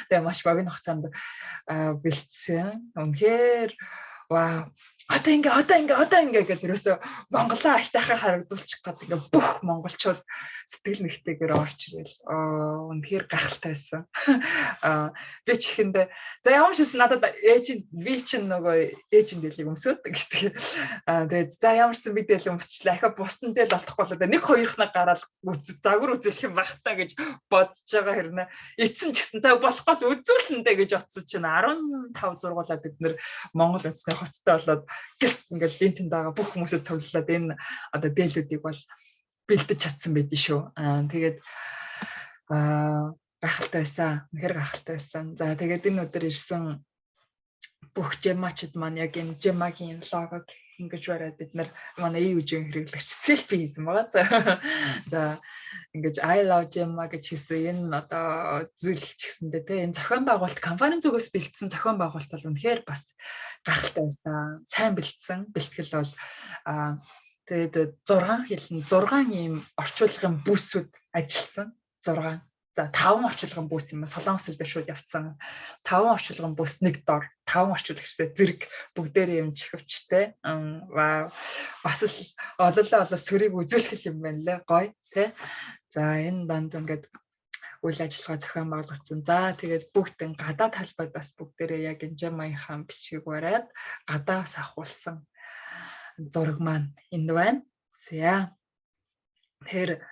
Тэгээ маш богино хугацаанд бэлдсэн. Үнэхээр вау. Одоо ингээ гэж ерөөсө Монголоо айтайхаа харагдуулчих гэдэг ингээ бүх монголчууд сэтгэл нэгтэйгээр орж ирэл. Үнэхээр гахалтай байсан. Би ч ихэндээ за ямар ч гэсэн надад би чинь нөгөө ээжин дэлийг өмсөд гэдэг. Тэгээд за ямар ч гэсэн би дээл өмсчлээ. Ахаа бусдын дээл алдахгүй болоо. 1-2-наа гараад загвар үзүүлэх юм бах та гэж бодож байгаа хэрнээ. Эцсэн ч гэсэн за болохгүй л үзүүлэндэ гэж утсан чинь 15 зургуулаа бид нэр Монгол үндэсний хоттой болоод гис ингээл линтэнд байгаа бүх хүмүүсээ цуглуулад энэ одоо дээлүүдийг бол бэлдэж чадсан байдэн шүү. Тэгээд гахалтай байсан. Үнэхээр гахалтай байсан. За тэгээд энэ өдөр ирсэн бүх Gemma-чд маань яг энэ Gemma-гийн логог ингэж бариад бид нар манай үеийн хэрэглэгч селфи хийсэн байгаа. За ингэж I love Gemma гэж хэлсэн энэ одоо зүйл ч гэсэндээ те энэ зохион байгуулалт компанийн зүгээс бэлдсэн зохион байгуулалт бол үнэхээр бас гахалтай байсан. Сайн бэлдсэн. Бэлтгэл бол тэгээд 6 хэлэн 6 ийм орчуулгын бүсүүд ажилласан. 6 за 5 орчуулгын бүс юм. Солонгос хэлдээ шууд явцсан. 5 орчуулгын бүс нэг дор, 5 орчуулагчтай зэрэг бүгдээрээ юм чихвчтэй. Вау. Бас л ололоо сөрийг үзүүлэх юм байна лээ. Гоё, тэ. За энэ донд ингээд үйл ажиллагаа зохион байгуулагдсан. За тэгээд бүгд гадаа талбайдаас бүгдээрээ яг энэ Gemma-ийн бичгийг бариад гадаас авахулсан зураг маань энд байна. За тэр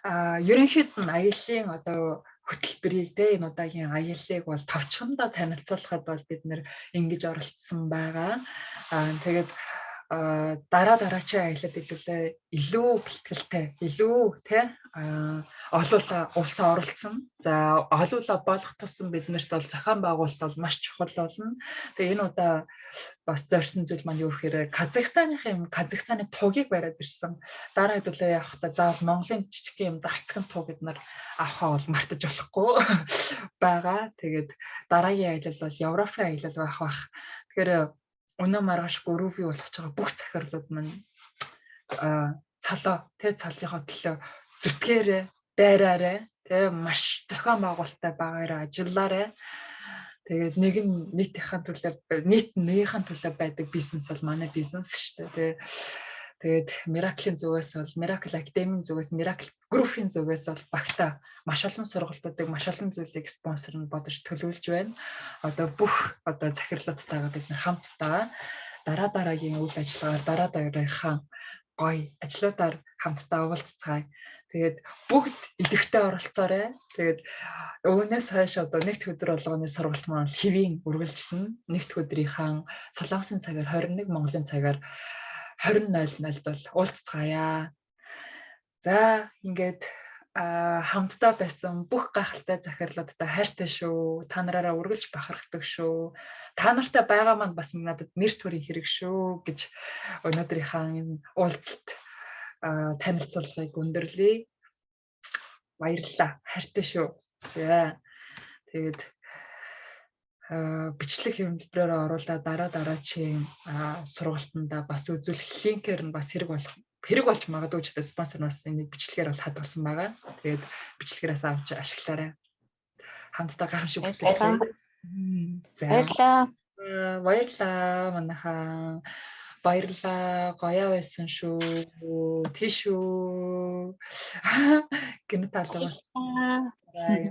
ерөнхийд нь аяллаа одоо хөтөлбөрийг те энэ удаагийн аяллыг бол товчхондоо танилцуулахад бол бид нэр ингэж оролцсон байгаа. Тэгээд дараачийн аялалд хэдүүлээ илүү бэлтгэлтэй, илүү те олуулаа улсаа оролцсон. За олуулаа болох тусам биднэрт бол зохион байгуулалт бол маш чухал болно. Тэгээ энэ удаа бас зорьсон зүйл маань юу гэхээр Казахстаны тугийг бариад ирсэн. Дараа хэдүүлээ явахдаа заавал Монголын жижиг юм дарцган туг бид нар авахаа бол мартаж болохгүй байгаа. Тэгээд дараагийн аялал бол Европын аялал байх. Тэгэхээр өнөө маргааш гөрөвий болох байгаа бүх захирлууд маань цалынхоо төлөө зүтгээрээ, дайраарэ, маш зохион байгуулалттай байгаараа ажиллаарэ. Тэгээд нэг нь нийтийнхээ төлөө байдаг бизнес бол манай бизнес шүү дээ. Тэгээд Miracle-ийн зүгээс бол Miracle Academy-ийн зүгээс Miracle Group-ийн зүгээс бол багтаа маш олон сургалтуудыг маш олон зүйлийг спонсор нь бодож төлөвлөж байна. Одоо бүх захирлуудтайгаа бид нар хамтдаа дараагийн үйл ажиллагаар дараагийнхаа гоё ажлуудаар хамтдаа уулзцгаая. Тэгээд бүгд идэвхтэй оролцоорой. Тэгээд өвнөөс хойш одоо нэгд өдөр болгоны сургалт маань хэвийн үргэлжлэнэ. Нэгд өдрийнхаа Солонгосын цагаар 21, Монголын цагаар 20:00 бол уулзцгаая. За ингээд хамтдаа байсан бүх гайхалтай захирлуудтай хайртай шүү. Та нараараа үргэлж бахархдаг шүү. Та нартай байгаа маань бас надад нэр төрийн хэрэг шүү гэж өнөөдрийнхаа энэ уулзалт танилцуулгыг өндөрлөе. Баярлалаа. Хайртай шүү. За тэгээд бичлэг хэмжээгээр оруулаад дараачийн сургалтанда бас үзүүлэх линкээр нь бас хэрэг болж магадгүй ч гэсэн спонсор нас энэ бичлэгээр бол хадгалсан байгаа. Тэгээд бичлэгээрээс авч ашиглаарай. Хамтдаа гайхамшиг бүтээл. Баярлалаа. Баярлалаа манайхаа. Баярлалаа. Гоё байсан шүү. Тийшүү. Гэнэ талаа.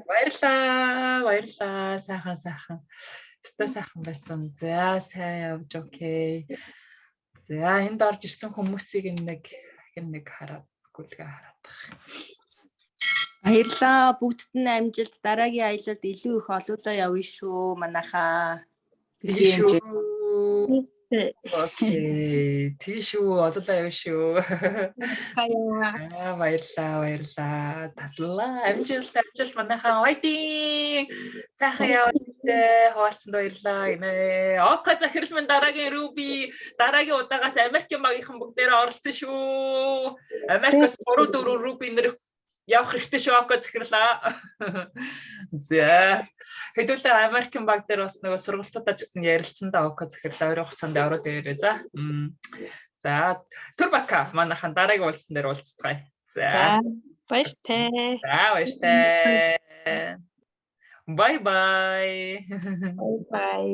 Баярлалаа. Сайхан. Сайхан байсан. За сайн явж окей. За энд орж ирсэн хүмүүсийг нэг хараад гүйлгээ хараад байна. Баярлалаа. Бүгдд нь амжилт. Дараагийн аялалд илүү их олуулаа явна шүү манайхаа. Тийшүү. Окей. Тийшүү олуулаа явна шүү. Баярлалаа. Таслаа. Амжилт манайхаа. Вайтинг. Сайхан явж хуваалцсанд баярлалаа. Ока захирал минь дараагийн Руби дараагийн удаагаас Америкийн багийнхан бүгдээрээ оролцсон шүү. Америкаас 3-4 Руби нэр явах хэрэгтэй шүү Ока захирлаа. За хэдүүлээ Америкийн баг дээр бас нөгөө сургалтуудаа ч гэсэн ярилцсан да Ока захирлаа өөрөө хугацаанд ороод ирээ. За Турбака манайхан дараагийн уулзсан дээр уулзцгаая. За баяртай. Bye bye. Bye bye.